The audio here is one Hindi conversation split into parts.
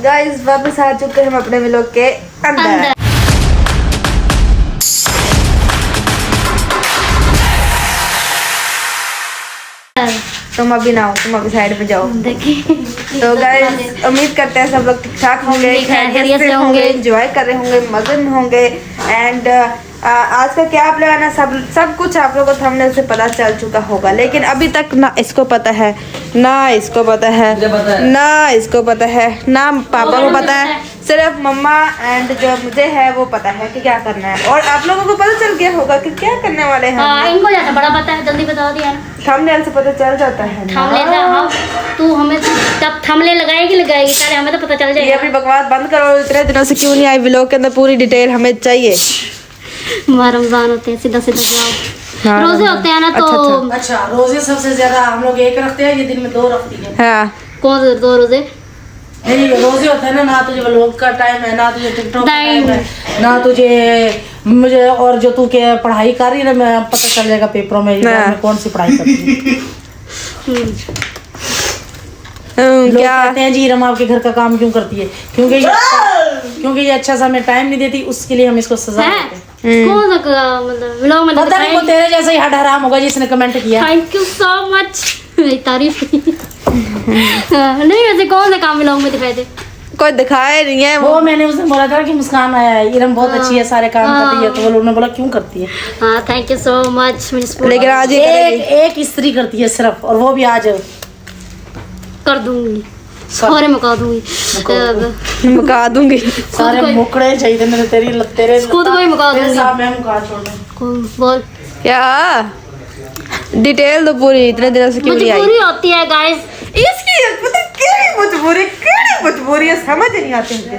गाइस वापस आ चुके हैं हम अपने व्लॉग के अंदर। तुम अभी ना हो, तुम अभी साइड पे जाओ। देखिए तो गाइस उम्मीद करते हैं सब लोग ठीक ठाक होंगे, खैरियत से होंगे, एंजॉय कर रहे होंगे, मगन होंगे। एंड आज का क्या प्लान है सब कुछ आप लोगों को थंबनेल से पता चल चुका होगा, लेकिन अभी तक ना इसको पता है, ना इसको पता है, ना इसको पता है, ना पापा को पता है। सिर्फ मम्मा एंड जो मुझे है वो पता है कि क्या करना है, और आप लोगों को पता चल गया होगा कि क्या करने वाले हैं। हाँ, इनको ज्यादा बड़ा पता है, जल्दी बता दिया। थंबनेल से पता चल जाता है। तू हमें तब थंबनेल लगाएगी पहले हमें तो पता चल जाएगा। ये अपनी बकवास बंद करो, इतने दिनों से क्यों नहीं आई व्लॉग के अंदर पूरी डिटेल हमें चाहिए। रमजान होते हैं, सीधा सीधा जवाब। हाँ, रोजे होते हैं ना तो अच्छा रोजे सबसे ज्यादा हम लोग एक रखते हैं, ये दिन में 2 रखती है। हाँ कौन 2 रोजे? नहीं रोजे होते हैं ना तुझे व्लॉग का टाइम है, ना तुझे टिकटॉक का टाइम है, ना तुझे मुझे, और जो तू के पढ़ाई कर रही है ना, मैं पता चल जाएगा पेपरों में मैं कौन सी पढ़ाई करती है। लोग क्या कहते हैं जी रमा आपके घर का काम क्यों करती है, क्योंकि ये अच्छा सा हमें टाइम नहीं देती, उसके लिए हम इसको सजा देते हैं। कौन सा मतलब व्लॉग में पता नहीं वो तेरे जैसा ही हड हराम होगा जिसने कमेंट किया। थैंक यू सो मच, मेरी तारीफ। नहीं वैसे कौन सा काम व्लॉग में दिखाए थे? कोई दिखाया नहीं है वो मैंने उसने बोला था कि मुस्कान आया है, इरम बहुत अच्छी है, सारे काम करती है, तो वो लोगों ने बोला क्यों करती है। हाँ थैंक यू सो मच। लेकिन आज एक स्त्री करती है सिर्फ, और वो भी आज कर दूंगी, सारे मुका दूंगी, मुका दूंगी। सारे मुकड़े चाहिए मेरे तेरे खुद को ही मुका तेरे दूंगी। साथ मैं मुका छोड़ दूं। बोल क्या डिटेल तो पूरी, इतने दिनों से क्यों नहीं आई? मजबूरी होती है गाइस, इसकी पता केड़ी मजबूरी है, समझ नहीं आती मुझे।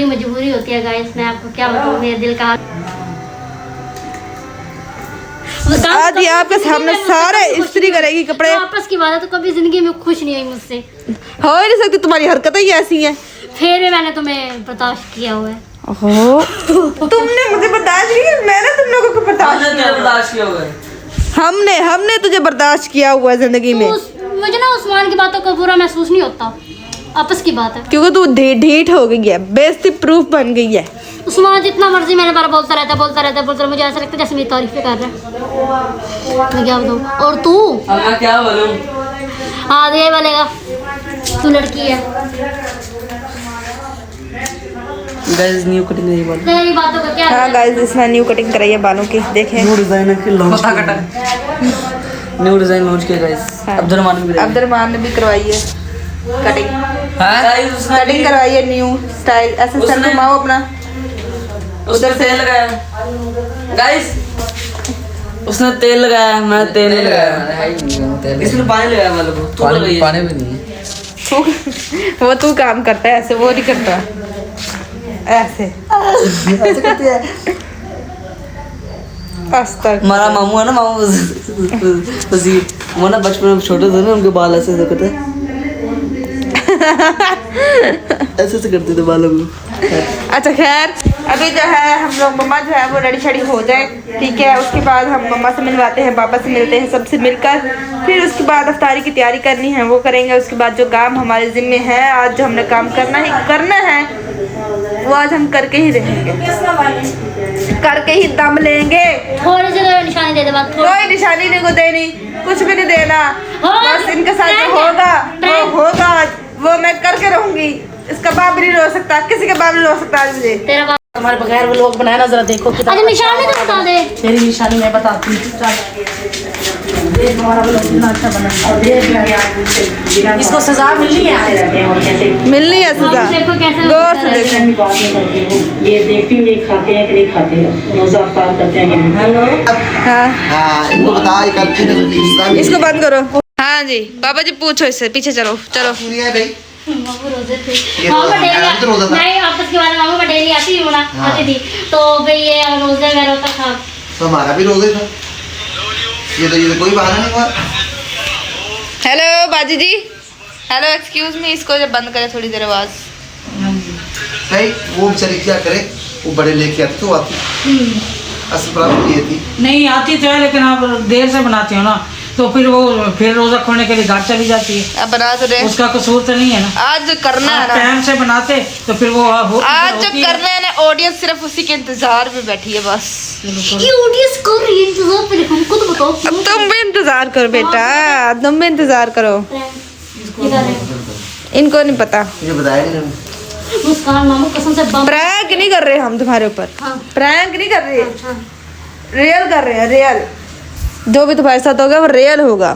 मजबूरी होती है गाइस। मैं आपको क्या बताऊं, मेरे दिल का आज ये आपके सामने सारे इस्त्री करेगी कपड़े। आपस की बात है तो कभी जिंदगी में खुश नहीं हुई मुझसे, हो ही नहीं सकती, तुम्हारी हरकतें ही ऐसी हैं। फिर भी मैंने तुम्हें बर्दाश्त किया हुआ है। ओहो तुमने मुझे बर्दाश्त किया, मैंने तुम लोगों को बर्दाश्त किया हुआ है। हमने तुझे बर्दाश्त किया हुआ है जिंदगी में। मुझे ना उस्मान की बातों का बुरा महसूस नहीं होता, आपस की बात है। क्योंकि तू ढीठ हो गई है, बेइज्जती प्रूफ बन गई है। उस्मान जितना मर्जी मेरे बारे बोलता रहता, मुझे ऐसा लगता है जैसे मेरी तारीफ कर रहा है। मैं क्या बताऊं, और तू क्या बोलूं? हाँ ये बोलेगा तू लड़की है। गाइस न्यू कटिंग नहीं बोल। तेरी बातों का क्या? हाँ गाइस इसने न्यू कटिंग कराई है बालों की, देखें। न्यू डिजाइन की लॉन्च न्यू डिजाइन लॉन्च किया गाइस। अब्दुलरमान ने भी करवाई है कटिंग। हां गाइस उसने कटिंग करवाई है न्यू स्टाइल। ऐसे सर घुमाओ अपना, उधर तेल लगाया गाइस। उसने तेल लगाया, मैं तेल नहीं लगाया। इसने पानी लगाया वालों को। तू पानी भी नहीं है। वो तू काम करता है ऐसे, वो नहीं करता ऐसे करती है। हमारा मामू है ना, मामू वो ना बचपन में छोटे थे ना, उनके बाल ऐसे से करते ऐसे से करते थे बालों को। अच्छा खैर अभी जो है हम लोग मम्मा जो है वो रेडी शेडी हो जाए, ठीक है। उसके बाद हम मम्मा से मिलवाते हैं, पापा से मिलते हैं, सबसे मिलकर फिर उसके बाद अफ्तारी की तैयारी करनी है वो करेंगे। उसके बाद जो काम हमारे जिम्मे है, आज जो हमने काम करना है वो आज हम करके ही रहेंगे, करके ही दम लेंगे। थोड़ी सी निशानी दे दे बात। कोई निशानी नहीं को देनी, कुछ भी नहीं देना, बस इनके साथ जो होगा वो होगा, वो मैं करके रहूंगी। इसका बाप भी नहीं रो सकता, किसी का बाप नहीं रो सकता आज मुझे। तेरा बाप हमारे बगैर वो लोग बनाया ना, जरा देखो। अच्छा निशानी तो बता दे। तेरी निशानी मैं बताती हूँ। देख हमारा व्लॉग कितना अच्छा बना, और देख इसको सजा मिलनी है, मिलनी है सजा। देखो कैसे गौर से देखो। ये देखती हूँ ये खाते हैं कि नहीं खाते हैं, रोजा अफ्तार करते हैं कि नहीं। हाँ इनको बता ये करती नहीं, इसको बंद करो। हाँ जी पापा जी पूछो इससे, पीछे चलो चलो। भाई मामू रोजे थे। ये मामू रोजा- डेली मैं तो रोजा था। नहीं आपस के बाद मामू का डेली आती थी होना आती थी, तो भाई ये रोजे में रोता था। तो हमारा भी रोजे था, ये तो कोई बहाना नहीं हुआ। हेलो बाजी जी, हेलो एक्सक्यूज मी, इसको जब बंद करे थोड़ी देर आवाज। भाई वो बेचारी क्या करे, वो बड़े लेके आती तो आती, असल प्रॉब्लम ये थी। नहीं आती तो है, लेकिन आप देर से बनाती हो ना, तो फिर रोजा खोलने के लिए घर चली जाती है। अब बना तो रहे, उसका कसूर तो नहीं है ना। आज जो करना है आप ना, टाइम से बनाते तो फिर वो आज जो करना है ना, ऑडियंस सिर्फ उसी के इंतजार में बैठी है बस। ये ऑडियंस कर रही है इंतजार, पहले हमको तो बताओ अब तुम भी इंतजार करो बेटा, तुम भी इंतजार करो। ये कर रहे हैं। इनको नहीं पता, मुझे बताया नहीं। मुस्कान मामू कसम से बम। प्रैंक नहीं कर रहे हम तुम्हारे ऊपर, हाँ। प्रैंक नहीं कर रहे, हाँ। रियल कर रहे हैं, रियल। जो भी तुम्हारे साथ होगा वो रियल होगा,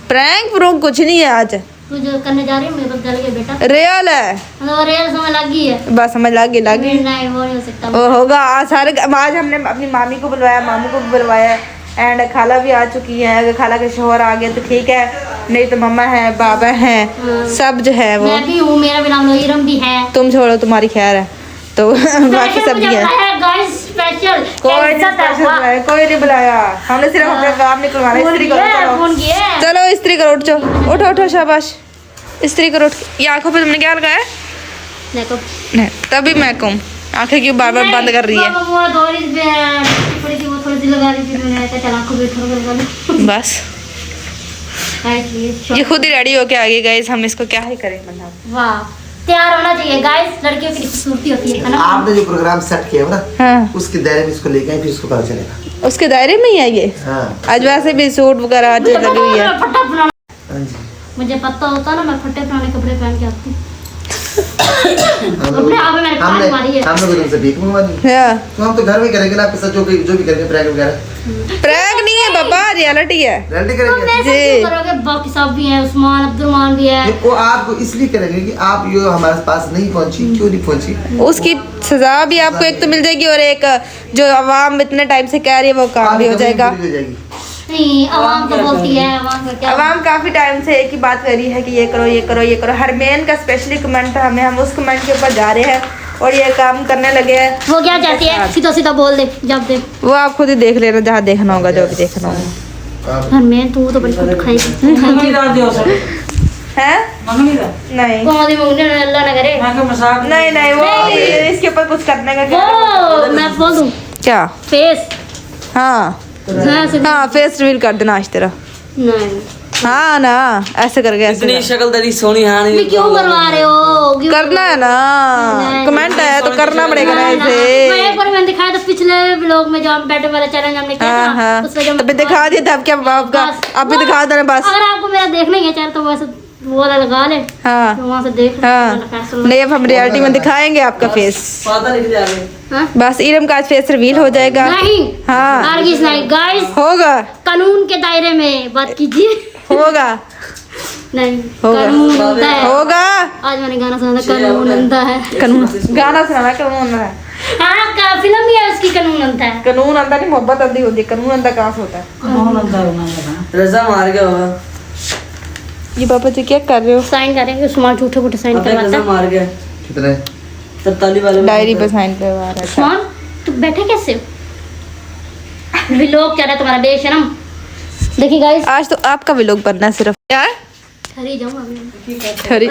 प्रैंक प्रूफ कुछ नहीं है आज, तू जो करने जा रही है मेरे पास चल गया बेटा, रियल है। मतलब रियल समझ लगी है। बस समझ लगी नहीं वो नहीं हो सकता। वो होगा आज सारे। आज हमने अपनी मामी को बुलवाया, मामू को भी बुलवाया, एंड खाला भी आ चुकी है। अगर खाला के शोहर आ गए तो ठीक है, नहीं तो मम्मा है, बाबा है, सब जो है वो। मैं भी हूँ, मेरा भी नाम लोहिरम भी है। तुम छोड़ो, तुम्हारी खैर है तो बाकी सब भी है। स्पेशल कोई नहीं स्पेशल बुलाया, कोई नहीं बुलाया, हमने सिर्फ अपना काम निकलवाना। इस्त्री करो, चलो चलो इस्त्री करो, उठ जाओ, उठो उठो, शाबाश इस्त्री करो। ये आंखों पे तुमने क्या लगाया? देखो नहीं, तभी मैं कहूँ आंखें क्यों बार बार बंद कर रही है? वो थोड़ी सी लगा रही थी, मैंने कहा चल आंखों पे थोड़ा लगा लो। बस ये खुद ही रेडी होके आ गई गाइस, हम इसको क्या ही करें मतलब। वाह, तैयार होना चाहिए गाइस, लड़कियों की खूबसूरती होती है ना। आपने जो प्रोग्राम सेट किया है ना, हाँ, उसके दायरे में इसको लेके आए, फिर इसको पता चलेगा। उसके दायरे में ही है ये। हाँ आज वैसे भी सूट वगैरह आज लगी हुई है। फट्टा बनाना हाँ जी। मुझे पता होता ना, मैं फट्टे पुराने कपड़े पहन के आती। हम लोग अपने आप में मैंने पान मारी है। हम लोग तुमसे भीख मंगवा दी, हाँ, तो हम तो घर में करेंगे ना आपके साथ, जो भी करेंगे प्रैंक वगैरह। प्रैंक नहीं है बाबा, रियलिटी है। रेडी तुम करेंगे ऐसे जी। क्यों करोगे? बाकी सब भी हैं, उस्मान अब्दुलमान भी है। वो आपको इसलिए करेंगे कि आप ये हमारे पास नहीं पहुंची, क्यों नहीं पहुंची। उसकी सजा भी आपको एक तो मिल जाएगी, और एक जो आवाम इतने टाइम से कह रही है वो काम भी हो जाएगा। पूरी हो जाएगी। नहीं, आवाम तो बोलती है, आवाम का क्या? आवाम काफी टाइम से एक ही बात कर रही है कि ये करो ये करो ये करो। हरमेन का स्पेशली कमेंट था हमें, हम उस कमेंट के ऊपर जा रहे हैं और ये काम करने लगे हैं। वो क्या चाहती है? सीधा सीधा बोल दे, जब दे। वो आप खुद ही देख लेना, जहाँ देखना होगा, जो भी देखना होगा। और मैं तू तो बिल्कुल खाई मंगनी दाल दियो सर, है मंगनी दाल नहीं कौन दी मुंगने अल्लाह ना करे। मैं का मजाक नहीं नहीं, वो इसके ऊपर कुछ करने का क्या? वो मैं बोल दूं क्या? फेस हाँ नहीं हाँ, फेस रिवील कर देना आज तेरा। हाँ ना, ऐसे करके ऐसे इतनी शक्ल तेरी सोनी हाँ नहीं क्यों करवा रहे हो? क्यों? करना है ना, नहीं, कमेंट आया तो करना पड़ेगा ना मैं ऐसे। एक बार मैंने दिखाया था पिछले व्लॉग में, जो हम बैठे वाला चैलेंज हमने किया हाँ था, हाँ, उसमें जो अभी दिखा दिया था अब क्या बाप का, बस, आप भी वो- दिखा देना बस। अगर आपको मेरा देखना ही है चैनल तो वैसे वो वाला लगा ले, हाँ तो वहाँ से देख लो, हाँ, वाला फैसल। नहीं अब हम रियलिटी में दिखाएंगे आपका फेस। पता लिख जा रहे हाँ? बस इरम का आज फेस रिवील हो जाएगा। नहीं हाँ हरगिज़ नहीं गाइस, होगा कानून के दायरे में बात कीजिए। होगा नहीं होगा। कानून होता है। होगा। आज मैंने गाना सुना था, कानून अंधा है। कानून गाना सुनाना, कानून है, हाँ का फिल्म ही है उसकी, कानून अंधा है। कानून अंदर नहीं, मोहब्बत अंधी होती है, कानून अंदर कहाँ से होता है? कौन अंदर होना है? रजा मार गया होगा। ये पापा जी क्या कर रहे हो? साइन करेंगे, उस्मान झूठे मूठे साइन अबे रजा करवाता। मार गया। कितने 47 वाले में। डायरी पे साइन करवा रहा है। उस्मान तू बैठे कैसे हो? व्लॉग चल रहा है तुम्हारा, बेशरम। देखिए गाइस, आज तो आपका व्लॉग बनना है सिर्फ यार। ठहरी जाऊँ अभी। ठहरी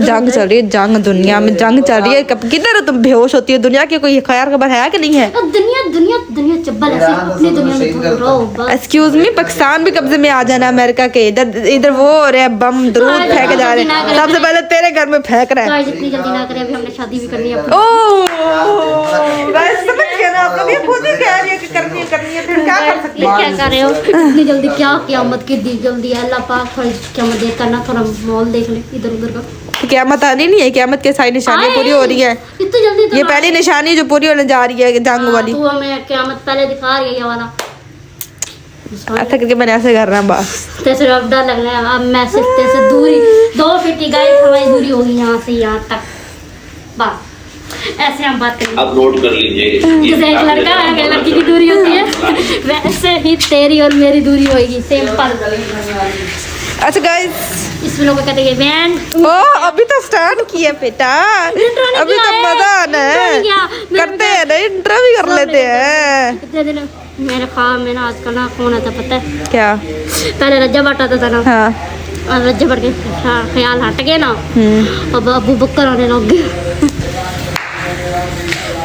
जंग चल रही है, जंग दुनिया में जंग चल रही है। किधर हो तुम? बेहोश होती है दुनिया की, कोई खैर खबर है कि नहीं है? अब दुनिया दुनिया दुनिया चब्बल ऐसे अपनी दुनिया में घूम रहो बस। एक्सक्यूज मी, पाकिस्तान भी कब्जे में आ जाना अमेरिका के। इधर इधर वो हो रहे हैं, बम दरूद फेंके जा रहे हैं, सबसे पहले तेरे घर में फेंक रहे हैं। गाइस इतनी जल्दी ना करें, अभी हमने शादी भी करनी है अपनी। ओह गाइस, समझ गए ना आप लोग? ये खुद ही कह रही है कि करनी है, फिर क्या कर सकते हैं? क्या कर रहे हो इतनी जल्दी? क्या कियामत की दी जल्दी है? अल्लाह पाक थोड़ी कियामत देख करना, थोड़ा माहौल देख ले इधर उधर का। तो क़यामत आनी नहीं है, क़यामत के सारी निशानियां पूरी हो रही है। इतनी जल्दी तो ये ना- पहली निशानी जो पूरी होने जा रही है, जंग हाँ, वाली। तू हमें कियामत पहले दिखा रही है ये वाला। ऐसा करके मैंने ऐसे करना है बस। तेरे अब डर लग रहा है, अब मैं सिर्फ तेरे से दूरी 2 फीट की गाइस हमारी दूरी होगी यहाँ से यहाँ तक बस। ऐसे हम बात करेंगे, आप नोट कर लीजिए। जैसे एक लड़का और एक लड़की की दूरी होती है, वैसे ही तेरी और मेरी दूरी होगी, सिंपल। अच्छा गाइस, इस लोग को कहते हैं बैंड। ओ अभी तो स्टार्ट किया बेटा, अभी तो मजा आना है। करते हैं ना, इंट्रो भी कर लेते हैं। कितने दिन मेरे ख्वाब में ना आजकल ना कौन आता पता है? क्या? पहले रज्जा बट आता था ना, हाँ और रज्जा बट के ख्याल हट गए ना, अब अबू बकर आने लग गए।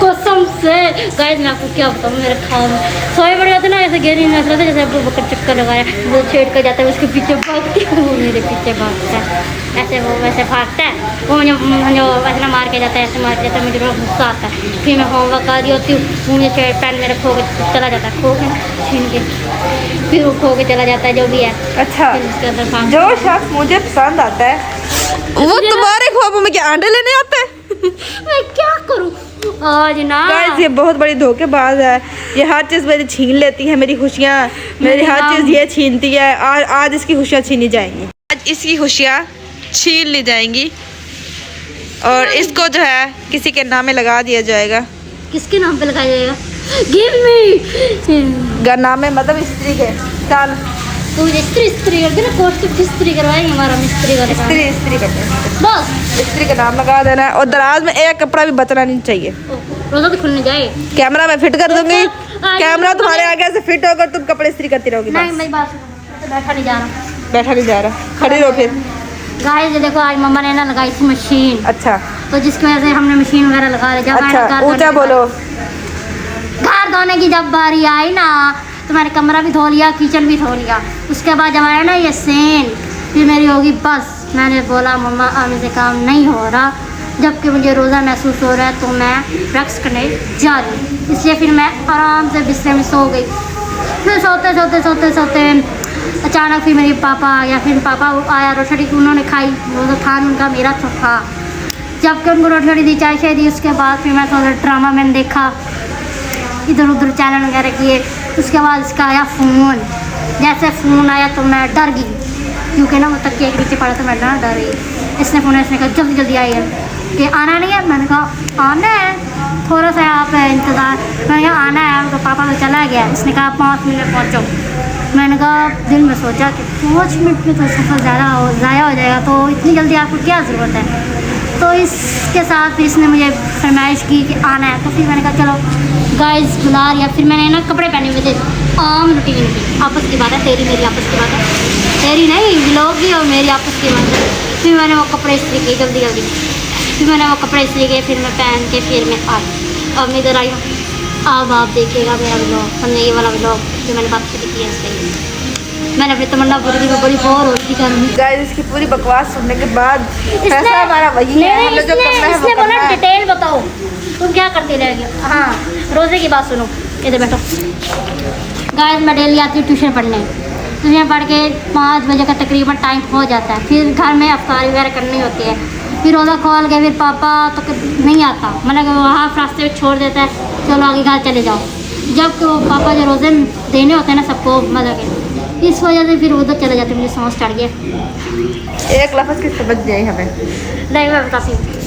कसम से गाइस मैं आपको क्या बताऊँ, मेरे ख्वाब में सोए बड़े होते ना, ऐसे गहरी नजर होते जैसे अबू बकर चक्कर लगाया, वो छेड़ कर जाता है, उसके पीछे भागती है, वो मेरे पीछे भागता है, ऐसे वो वैसे भागता है, वो मुझे वैसे ना मार के जाता है, ऐसे मार के जाता है, मुझे बड़ा गुस्सा आता है। फिर मैं होमवर्क कर रही होती हूँ, वो मुझे छेड़ पैन मेरे खो के चला जाता है, खो के छीन के, फिर वो खो के चला जाता है जो भी है। अच्छा, फिर उसके अंदर भाग जो शख्स मुझे पसंद आता है वो तुम्हारे ख्वाबों में क्या अंडे लेने आता है? मैं क्या करूँ आज ना। गाइस ये बहुत बड़ी धोखेबाज है, ये हर चीज़ मेरी छीन लेती है, मेरी खुशियाँ, मेरी हर चीज़ ये छीनती है। आज इसकी खुशियाँ छीनी जाएंगी, आज इसकी खुशियाँ छीन ली जाएंगी और इसको जो है किसी के नाम में लगा दिया जाएगा। किसके नाम पे लगाया जाएगा? Give me. नाम में मतलब स्त्री के। चल तो स्त्री कर देना, कोर्ट की स्त्री करवाएंगे, हमारा मिस्त्री का काम। स्त्री करते हैं, बस स्त्री का नाम लगा देना है और दराज में एक कपड़ा भी बचना नहीं चाहिए। रोजा तो खुलने जाए। कैमरा मैं फिट कर दूंगी, कैमरा तुम्हारे आगे से फिट होकर तुम कपड़े इस्त्री करती रहोगी। नहीं मेरी बात सुनो, बैठा नहीं जा रहा, बैठा नहीं जा रहा, खड़ी रहो फिर। गाइस ये देखो आज मम्मा ने ना लगाई थी मशीन, अच्छा तो जिसकी वजह से हमने मशीन वगैरह लगा ली। जब अच्छा, ऊंचा बोलो। घर धोने की जब बारी आई ना, तो मैंने कमरा भी धो लिया, किचन भी धो लिया। उसके बाद जब आया ना ये सेन, फिर मेरी होगी बस। मैंने बोला मम्मा अब मुझे काम नहीं हो रहा, जबकि मुझे रोज़ा महसूस हो रहा है, तो मैं रक्स करने जा रही हूँ। इसलिए फिर मैं आराम से बिस्तर में सो गई। फिर सोते सोते सोते सोते अचानक फिर मेरे पापा आ गया। फिर पापा आया, रोटी उन्होंने खाई, रोज़ा था उनका, मेरा तो था। जबकि उनको रोटी दी, चाय शाय दी, उसके बाद फिर मैं थोड़ा ड्रामा मैंने देखा, इधर उधर चैनल वगैरह किए। उसके बाद इसका आया फ़ोन। जैसे फ़ोन आया तो मैं डर गई, क्योंकि ना वो तकिए के नीचे पड़ा, तो मैं ना डर गई। इसने फ़ोन, इसने कहा जल्दी जल्दी आई है कि आना नहीं है। मैंने कहा आना है, थोड़ा सा आप इंतज़ार। मैंने कहा आना है, तो पापा तो चला गया। इसने कहा 5 मिनट में पहुँचो। मैंने कहा दिल में सोचा कि 5 मिनट में तो सफ़र ज़ाया हो जाएगा, तो इतनी जल्दी आपको क्या ज़रूरत है। तो इसके साथ इसने मुझे फरमाइश की कि आना है, तो फिर मैंने कहा चलो गाइस बुला लिया। फिर मैंने ना कपड़े पहने हुए थे, आम रूटीन की, आपस की बात है, तेरी मेरी आपस की बात है, तेरी नहीं व्लॉग की और मेरी आपस की बात है। फिर मैंने वो कपड़े इस्त्री किए जल्दी जल्दी, फिर मैंने वो कपड़े इस्त्री किए, फिर मैं पहन के फिर मैं आई। अब मैं इधर आई हूँ, अब आप देखिएगा मेरा व्लॉग, हमने ये वाला व्लॉग जो मैंने बात की है इसलिए मैंने अपनी तमन्ना पूरी की, बड़ी बोर हो चुकी है। गाइस इसकी पूरी बकवास सुनने के बाद फैसला हमारा वही है, हमें जो करना है वो इसने करना बोला है। डिटेल बताओ तुम क्या करती रहेगी। हाँ रोज़े की बात सुनो, इधर बैठो। गाइस मैं डेली आती हूँ ट्यूशन पढ़ने, ट्यूशन पढ़ के 5 बजे का तकरीबन टाइम हो जाता है। फिर घर में अफ्तारी वगैरह करनी होती है, फिर रोज़ा खोल के फिर पापा तो नहीं आता, मतलब वहाँ रास्ते में छोड़ देता है, चलो आगे घर चले जाओ। जब तो पापा जो रोज़े देने होते हैं ना सबको मज़ा के, इस वजह से फिर उधर चले जाते, मुझे समझ चढ़ गया। एक लफ्ज़ की समझ नहीं हमें। नहीं मैं बताती हूँ,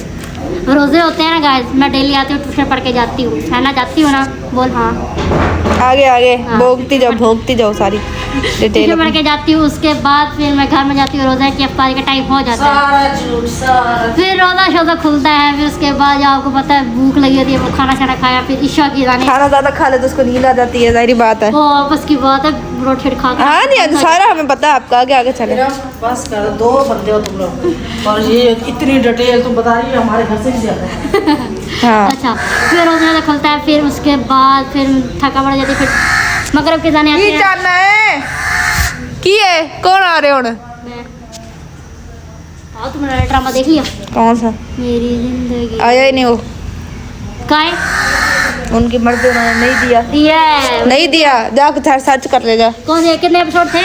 रोज़े होते हैं ना गाइस, मैं डेली आती हूँ ट्यूशन पढ़ के जाती हूँ, है ना, जाती हूँ ना, बोल हाँ आगे आगे हाँ। भोगती जाओ सारी डिटेल। ट्यूशन पढ़ के जाती हूँ, उसके बाद फिर मैं घर में जाती हूँ, रोज़ा की अफ्तारी का टाइम हो जाता है, फिर रोज़ा शोज़ा खुलता है। फिर उसके बाद जो आपको पता है भूख लगी होती है, वो खाना शाना खाया, फिर ईशा की जाने खाना ज़्यादा खा ले तो उसको नींद आ जाती है, जाहिर बात है। वो आपस की बात है, रोटी खा के हाँ नहीं सारा हमें पता है आपका, आगे आगे चले। बस कर, 2 बंदे हो तुम लोग और ये इतनी डिटेल तुम बता रही हो, हमारे घर से भी ज्यादा है। हाँ अच्छा फिर रोज़ा खुलता है, फिर उसके बाद फिर थका पड़ जाती है, फिर मगरब के जाने आती की है। जानना है की है, कौन आ रहे हो? हाँ तुमने ड्रामा देख लिया? कौन सा? मेरी जिंदगी आया ही नहीं वो, काय उनकी मर्जी उन्होंने नहीं दिया, नहीं दिया। जा सर्च कर ले जा। कौन से कितने एपिसोड थे?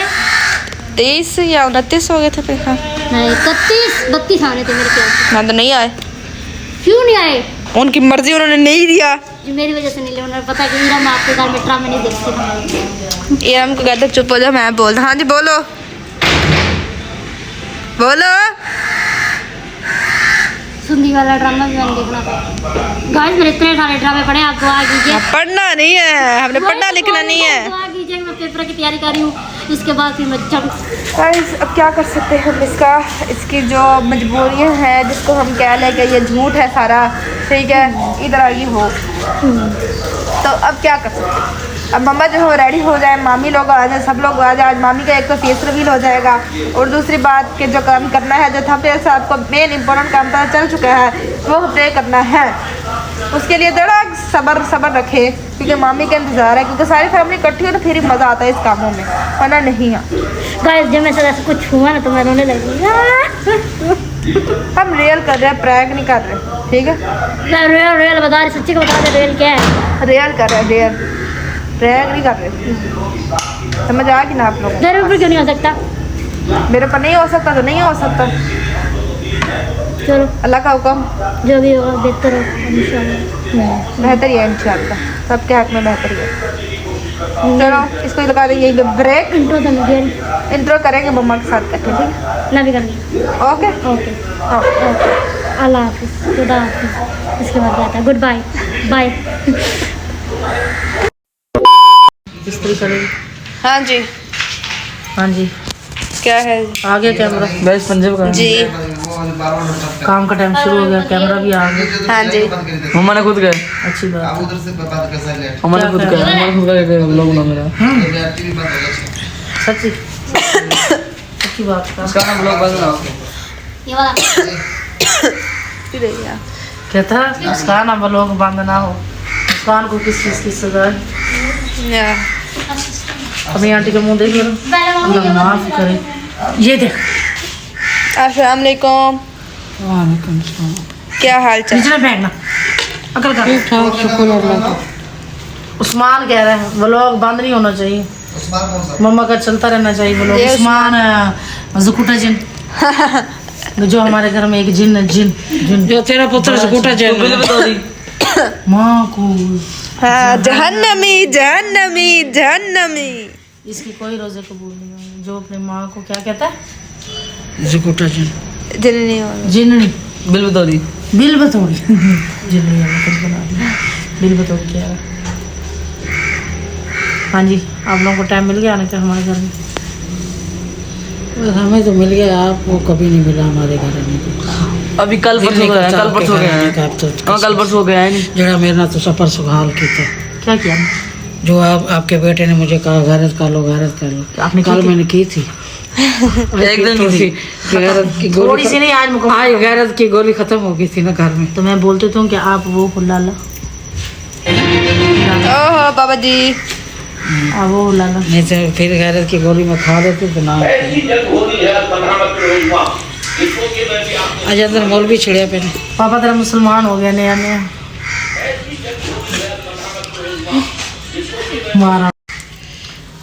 23 या 29 हो गए थे फिर। हाँ नहीं 31-32 आने थे मेरे ख्याल से। मैं तो नहीं आए, क्यों नहीं आए? उनकी मर्जी उन्होंने नहीं दिया। जी मेरी वजह से नहीं ले, उन्होंने पता कि हीरा मैं आपके घर में ड्रामा नहीं देखती। ये हमको कहते चुप हो जा, मैं बोल। हाँ जी बोलो बोलो। सुंदी वाला ड्रामा भी मैंने देखना था। गाइस मेरे इतने सारे ड्रामे पढ़े, आप दुआ कीजिए। पढ़ना नहीं है, हमने पढ़ना लिखना नहीं है। दुआ कीजिए, मैं पेपर की तैयारी कर रही हूँ, इसके बाद फिर मैं गाइस अब क्या कर सकते हैं हम इसका, इसकी जो मजबूरियां हैं, जिसको हम कह लें कि ये झूठ है सारा, ठीक है, इधर आइए हो। तो अब क्या कर सकते हैं? अब मम्मा जो है रेडी हो जाए, मामी लोग आ जाए, सब लोग आ जाए। आज मामी का एक तो फेस रिवील हो जाएगा, और दूसरी बात कि जो काम करना है, जो था फिर आपको मेन इंपॉर्टेंट काम पता चल चुका है, वो प्ले करना है। उसके लिए थोड़ा सब्र रखे, क्योंकि मामी का इंतजार है, क्योंकि सारी फैमिली इकट्ठी हो तो फिर ही मज़ा आता है इस कामों में, वरना नहीं है। गाइस जब मेरे साथ ऐसा कुछ हुआ ना तो मैं रोने लगी। हम रियल कर रहे हैं, प्रैंक नहीं कर रहे, ठीक है? मैं रियल बता रही, सच्ची को बता रहे, रियल क्या है। रियल कर रहे हैं, रियल, प्रैंक नहीं कर रहे। समझ आ कि ना आप लोग? मेरे ऊपर क्यों नहीं हो सकता? मेरे पर नहीं हो सकता तो नहीं हो सकता, चलो अल्लाह का हुक्म, जो भी होगा बेहतर होगा इंशाल्लाह। बेहतर ही है इंशाल्लाह, सबके हक में बेहतर ही है। चलो इसको लगा देंगे ब्रेक, इंट्रो तो नहीं दिया, इंट्रो करेंगे मम्मा के साथ करके, ठीक है? ना भी करनी। ओके ओके ओके, अल्लाह हाफिज़, खुदा हाफिज़। इसके बाद क्या आता है? Good bye bye. इस्त्री करेगी। हाँ जी, हाँ जी, क्या है आगे कैमरा। गाइस पंजाब का जी? काम का टाइम शुरू हो गया, कैमरा भी आ गया। हाँ जी, मम्मा ने खुद गए, अच्छी बात है। उधर से बात कैसा ले मम्मा ने खुद गए, मम्मा ने खुद गए लोग ना मेरा टीवी बंद हो गया। सच्ची अच्छी बात है। उसका नाम लोग बंद ना ये वाला कहता मुस्कान अब लोग बंद ना हो। मुस्कान को किस चीज़ की सजा है? अपनी आंटी का मुंह देख लो, अल्लाह माफ करे। ये देख, अस्सलाम वालेकुम, वालेकुम सलाम। क्या हाल चाल? नीचे बैठना, अकल कर। शुक्र अल्लाह का। उस्मान कह रहा है व्लॉग बंद नहीं होना चाहिए, उस्मान कौन सा? मम्मा का चलता रहना चाहिए व्लॉग। ये उस्मान जुकुटा जिन, जो हमारे घर में एक जिन है, जिन जो तेरा पुत्र जुकुटा जिन बिल बता दी माँ को। हाँ, जहन्नमी जहन्नमी जहन्नमी। इसकी कोई रोजे कबूल नहीं होंगे। जो अपनी माँ को क्या कहता है? जुकुटा जिन, जिन्नी जिननी, बिल बता दी बिल बतौड़ी। जिननी मतलब बना दिया, बिल बतौड़ी क्या है? हाँ जी, आप लोगों को टाइम मिल गया आने का हमारे घर में? हमें तो मिल गया, आपको कभी नहीं मिला हमारे घर में। अभी कल परसों गए हैं, कल परसों गए हैं। हाँ कल परसों गए हैं नहीं जरा मेरा तो सफर सुखाल की था। क्या किया? जो आपके बेटे ने मुझे कहा गैरत कर लो, गैरत कर लो, आपने कल मैंने की थी। एक दिन की थी। गैरत की गोली थोड़ी सी नहीं, आज हाँ गैरत की गोली खत्म हो गई थी ना घर में, तो मैं बोलते थे कि आप वो लाला, ओहो बाबा जी, वो लाला नहीं तो फिर गैरत की गोली में खा देते तो ना। आज अंदर मौलवी छिड़िया पे पापा तेरा मुसलमान हो गया नया नया।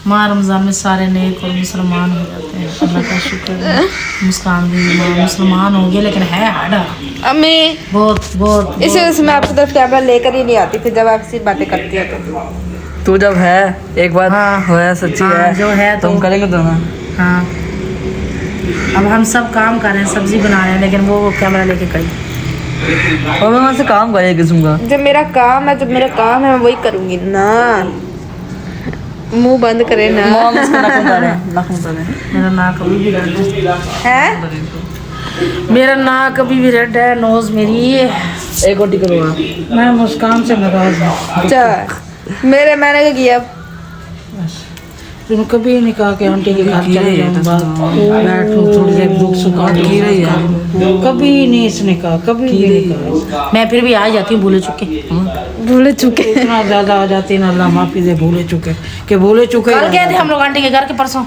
माँ रमज़ान में सारे नेक और मुसलमान हो जाते हैं, अल्लाह का शुक्र है। मुस्कान भी माँ मुसलमान हो गया, लेकिन है हाड़ा अम्मी बहुत बहुत इस वजह से मैं आपकी तरफ कैमरा लेकर ही नहीं आती, फिर जब आप ऐसी बातें करती हो तो। तू जब है एक बात हाँ। हो है सच्ची हाँ, है जो है तुम तो करेंगे तो ना। हाँ, अब हम सब काम कर रहे हैं, सब्जी बना रहे हैं, लेकिन वो कैमरा लेके कहीं और मैं वहाँ से काम करे किस्म का जब मेरा काम है मैं वही करूँगी ना। मुंह बंद करे ना। मॉम इसका नाखून उतारे नाखून उतारे। मेरा नाक अभी भी रेड है, है मेरा नाक अभी भी रेड है, नोज मेरी है। एक रोटी करो आप। मैं मुस्कान से नाराज हूँ। अच्छा मैंने क्या किया? तुम कभी नहीं कहा कि आंटी के घर चले जाऊँ, बैठ लूँ थोड़ी देर, दुख सुख की रही है कभी नहीं इसने कहा, कभी भी नहीं कहा। मैं फिर भी आ जाती हूँ भूले चुके इतना ज्यादा आ जाती है ना, अल्लाह माफी दे। भूले चुके कल गए थे हम लोग आंटी के घर के परसों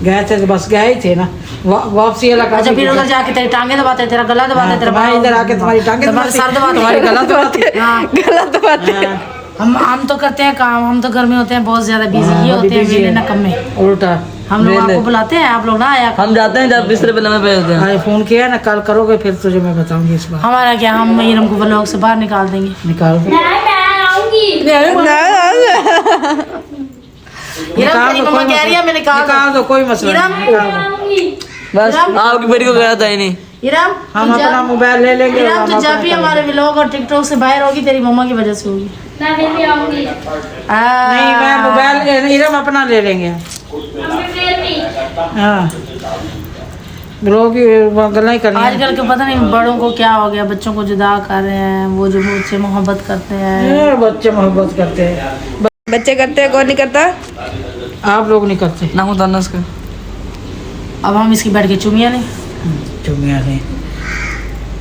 गए थे, तो बस गए ही थे ना, वापसी अलग। अच्छा फिर उधर जाके तेरी टांगे दबाते, तेरा गला दबाते, तेरा भाई इधर आके तुम्हारी टांगे दबाते, सर दबाते, तुम्हारी गला दबाते। गलत बात है। हम तो करते हैं काम, हम तो घर में होते हैं बहुत ज्यादा बिजी, ये होते हैं मेरे ना कम में उल्टा। हम लोग आपको बुलाते हैं, आप लोग ना आया। हम जाते हैं जब बिस्तर पे लम्बे पे होते हैं। फोन किया ना, कल करोगे फिर तुझे मैं बताऊंगी इस बार। हमारा क्या, हम इरम को व्लॉग से बाहर निकाल देंगे, निकाल दो। मम्मा कह रही है मैं निकाल दो, कोई मसला नहीं। बस आपकी बेटी को गया था ही नहीं। इरम हम अपना मोबाइल ले लेंगे। इरम तो जब भी हमारे व्लॉग और टिकटॉक से बाहर होगी तेरी मम्मा की वजह से होगी। मैं फिर भी आऊंगी, नहीं मैं मोबाइल इरम अपना ले लेंगे। हाँ ब्लॉग की गला ही करनी है। आजकल के पता नहीं बड़ों को क्या हो गया, बच्चों को जुदा कर रहे हैं, वो जो बच्चे मोहब्बत करते हैं, बच्चे मोहब्बत करते हैं, बच्चे करते हैं, कौन नहीं करता? आप लोग नहीं करते ना उतारना उसका। अब हम इसकी बैठ के चुमिया नहीं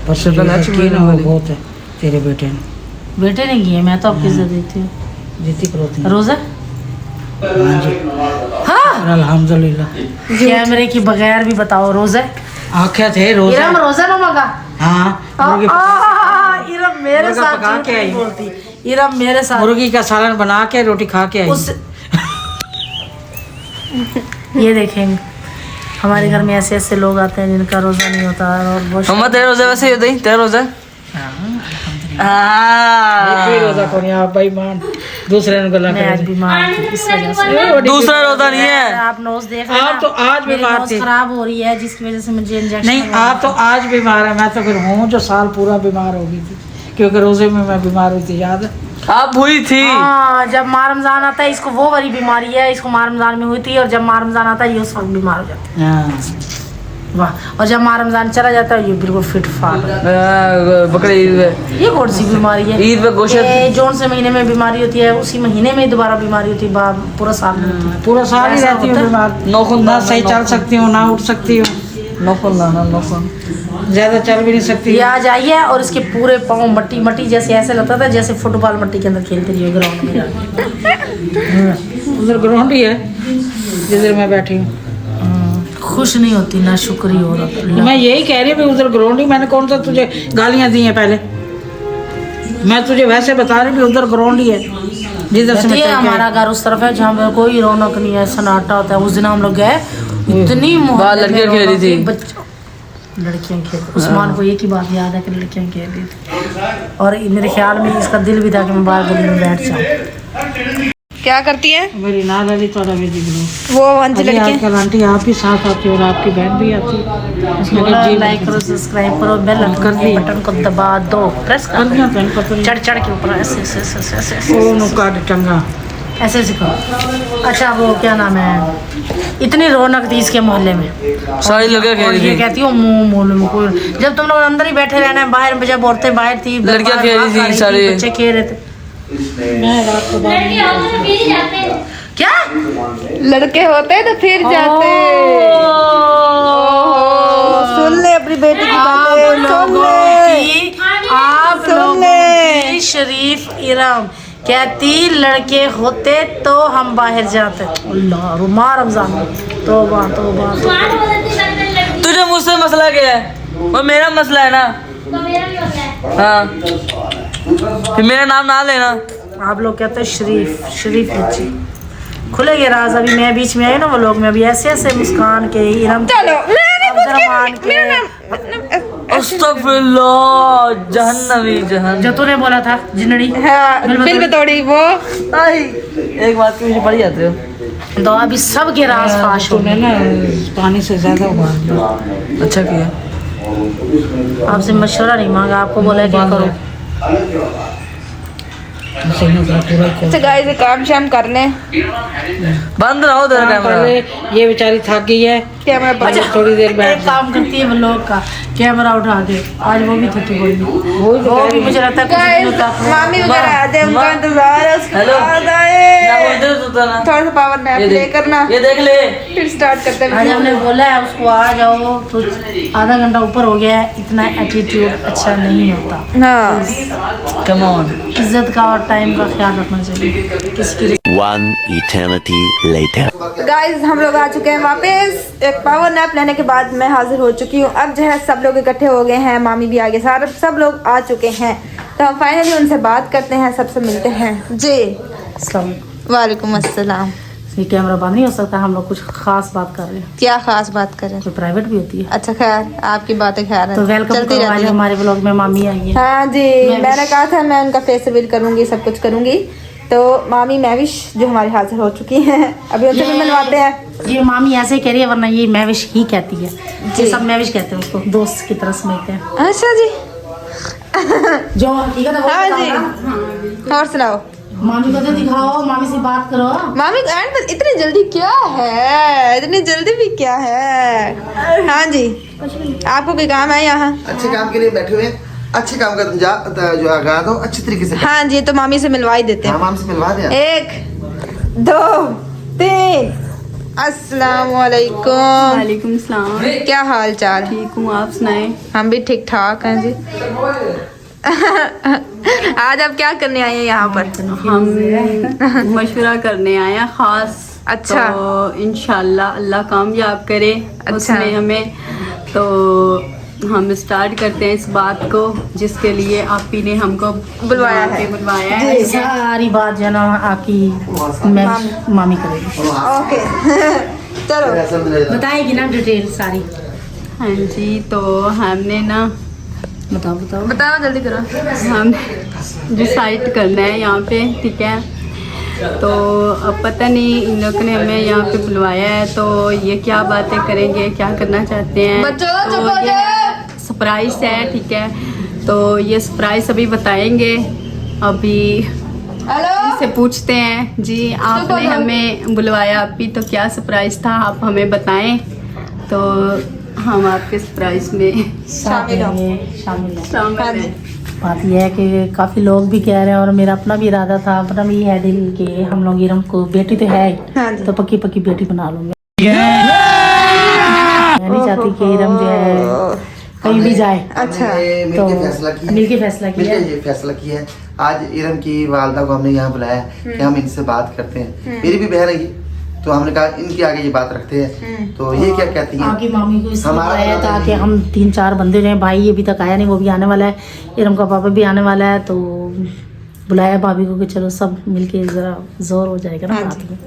परसों गला चुमिया बहुत है। तेरे बेटे ने नहीं किए, मैं तो आपकी इज्जत देती हूँ। जीती करोती रोजा। हाँ जी, हाँ अल्हम्दुलिल्लाह। कैमरे की बगैर भी बताओ रोजा आँखें थे रोजा। इरम रोजा मामा का। हाँ इरम मेरे साथ झूठ नहीं बोलती। इरम मेरे साथ मुर्गी का सालन बना के रोटी खा के आई। ये देखेंगे हमारे घर में ऐसे ऐसे लोग आते हैं जिनका रोजा नहीं होता और बहुत हम तेरे रोजा वैसे ही होते ही तेरा रोजा रोजा कौन आप भाई मान दूसरे ने गला मैं आज बीमार थी इस वजह से। दूसरा रोजा नहीं है। आप नोज देख रहे हैं आप तो आज बीमार थे खराब हो रही है जिसकी वजह से मुझे इंजेक्शन नहीं आप तो आज बीमार है मैं तो फिर हूँ जो साल पूरा बीमार हो गई थी क्योंकि रोजे में मैं बीमार हुई थी याद है आप हुई थी। हाँ जब माह रमजान आता है इसको वो वाली बीमारी है इसको माह रमजान में हुई थी और जब माह रमजान आता है ये उस वक्त बीमार हो जाता है। वाह और जब माह रमजान चला जाता है ये बिल्कुल फिट फाट बकरी ईद में ये कौन सी बीमारी है ईद में गोश्त जौन से महीने में बीमारी होती है उसी महीने में दोबारा बीमारी होती है पूरा साल में पूरा साल ही रहती हूँ बीमार ना सही चल सकती हूँ ना उठ सकती हूँ नौफल ज्यादा चल भी नहीं सकती। ये आ जाइए और इसके पूरे पाँव मट्टी मट्टी जैसे ऐसे लगता था जैसे फुटबॉल मट्टी के अंदर खेलते रही ग्राउंड में उधर ग्राउंड ही है जिधर मैं बैठी हूँ। खुश नहीं होती ना शुक्री हो रहा मैं यही कह रही हूँ उधर ग्राउंड ही मैंने कौन सा तुझे गालियाँ दी हैं पहले मैं तुझे वैसे बता रही हूँ उधर ग्राउंड ही है जिधर से हमारा घर उस तरफ है जहाँ पर कोई रौनक नहीं है सन्नाटा होता है। उस दिन हम लोग गए इतनी लड़कियाँ खेल रही थी लड़कियाँ खेल उस्मान को एक ही बात याद है कि लड़कियाँ खेल रही थी और मेरे ख्याल में इसका दिल भी था कि मैं बाहर गली में बैठ जाऊँ। क्या करती है मेरी नादादी थोड़ा मेरी वो अंजलि आजकल आंटी आप ही साथ आती हो और आपकी बहन भी आती है लाइक करो सब्सक्राइब करो बेल बटन को दबा दो प्रेस कर चढ़ चढ़ के ऊपर ऐसे ऐसे ऐसे ऐसे टंगा ऐसे ऐसे करो। अच्छा वो क्या नाम है इतनी रौनक थी इसके मोहल्ले में सारी लगे खेल रही ये कहती हूँ मोहल्ले में कोई जब तुम लोग अंदर ही बैठे रहना है बाहर जब औरतें बाहर थी लड़कियाँ खेल रही थी सारी बच्चे खेल रहे थे मैं रात को क्या लड़के होते तो फिर जाते सुन ले अपनी बेटी की बातें सुन ले आप लोगों की शरीफ इरम कहती लड़के होते तो हम बाहर जाते अल्लाह रुमा रमजान तौबा तौबा तुझे मुझसे मसला क्या है वो मेरा मसला है ना हाँ फिर मेरा नाम ना लेना। आप लोग कहते हैं शरीफ शरीफ बच्ची खुलेगे राज अभी मैं बीच में आई ना वो लोग में अभी ऐसे ऐसे मुस्कान के इरम चलो अस्तगफिरुल्लाह जहन्नमी जहन्नम जो तूने बोला था जिंदड़ी बिल में तोड़ी वो एक बात की मुझे पड़ी जाते हो तो अभी सब के राज फाश हो गए ना पानी से ज्यादा उबाल अच्छा किया आपसे मशवरा नहीं मांगा आपको बोला क्या करो अच्छा गाइस काम शाम करने बंद रहो तेरा कैमरा ये बेचारी थक गई है कैमरा बंद थोड़ी देर बैठ काम करती है व्लॉग का कैमरा उठा के आज वो भी थकी हुई वो भी मुझे लगता है मामी वगैरह आते हैं उनका इंतजार है उसके हेलो बाद आए थोड़ा सा पावर नैप ले करना ये देख ले फिर स्टार्ट करते हैं। आज हमने बोला है उसको आ जाओ तो आधा घंटा ऊपर हो गया है इतना एटीट्यूड अच्छा नहीं होता हाँ कम ऑन इज्जत का और टाइम का ख्याल रखना चाहिए किसकी One eternity later. गाइस हम लोग आ चुके हैं वापस एक पावर नैप लेने के बाद मैं हाजिर हो चुकी हूँ। अब जो है सब लोग इकट्ठे हो गए हैं मामी भी आगे सारे सब लोग आ चुके हैं तो हम फाइनली उनसे बात करते हैं सबसे मिलते हैं जी वालेकुम अस्सलाम। ये कैमरा बंद नहीं हो सकता हम लोग कुछ खास बात कर रहे हैं क्या खास बात करें तो प्राइवेट भी होती है अच्छा खैर आपकी बातें खैर तो वेलकम चलती रहती है हमारे ब्लॉग में मामी आई है हाँ जी मैंने कहा था मैं उनका फेस रिवील करूंगी सब कुछ करूंगी तो मामी महविश जो हमारे हाजिर हो चुकी हैं अभी उनसे भी मिलवाते हैं। ये मामी ऐसे कह रही है वरना ये महविश ही कहती है ये सब महविश कहते हैं उसको दोस्त की तरह समझते हैं। अच्छा जी जो हकीकत है वो हाँ जी बताओ ना। और सुनाओ मामी को तो दिखाओ मामी से बात करो मामी एंड पर इतनी जल्दी क्या है इतनी जल्दी भी क्या है। हाँ जी आपको कोई काम है यहाँ अच्छे काम के लिए बैठे हुए हैं अच्छे काम का तुम जो आगा दो अच्छे तरीके से हाँ जी तो मामी से मिलवा ही देते हैं माम से मिलवा दे 1 2 3 अस्सलाम वालेकुम वालेकुम सलाम क्या हाल चाल ठीक हूँ आप सुनाएं हम भी ठीक ठाक हैं जी आज आप क्या करने आए हैं यहाँ पर? हम मशवरा करने आए हैं खास। अच्छा। तो इंशाल्लाह अल्लाह कामयाब करे उसमें हमें। तो हम स्टार्ट करते हैं इस बात को जिसके लिए आप ही ने हमको बुलवाया है। बुलवाया है। सारी बात जो है ना आपकी मामी करेगी। ओके चलो बताएगी ना डिटेल सारी। हाँ जी, तो हमने ना बताओ जल्दी करो। हम डिसाइड करना है यहाँ पे, ठीक है। तो अब पता नहीं इन लोगों ने हमें यहाँ पे बुलवाया है, तो ये क्या बातें करेंगे, क्या करना चाहते हैं। बच्चों, चुप हो ये सरप्राइज है, ठीक है। तो ये सरप्राइज अभी बताएंगे। अभी हेलो से पूछते हैं जी आपने हमें बुलवाया अभी, तो क्या सरप्राइज था आप हमें बताएं, तो हम आपके सरप्राइज में शामिल है। शामिल हैं। बात यह है कि काफ़ी लोग भी कह रहे हैं और मेरा अपना भी इरादा था, अपना भी है दिल के हम लोग इरम को बेटी तो है ही, तो पक्की पक्की बेटी बना लूँगा। मैं नहीं चाहती कि इरम जो है कहीं भी जाए। अच्छा तो मिलके फैसला किया ये फैसला किया है। आज इरम की वालदा को हमने यहाँ बुलाया कि हम इनसे बात करते हैं। मेरी भी बहन है ये, तो हमने कहा इनकी आगे ये बात रखते हैं। तो ये क्या कहती हैं? आपकी मामी को इसलिए हमारा बुलाया था कि हम 3-4 बंदे जो हैं, भाई अभी तक आया नहीं, वो भी आने वाला है, इरम का पापा भी आने वाला है, तो बुलाया भाभी को कि चलो सब मिलके जरा जोर हो जाएगा ना बात में।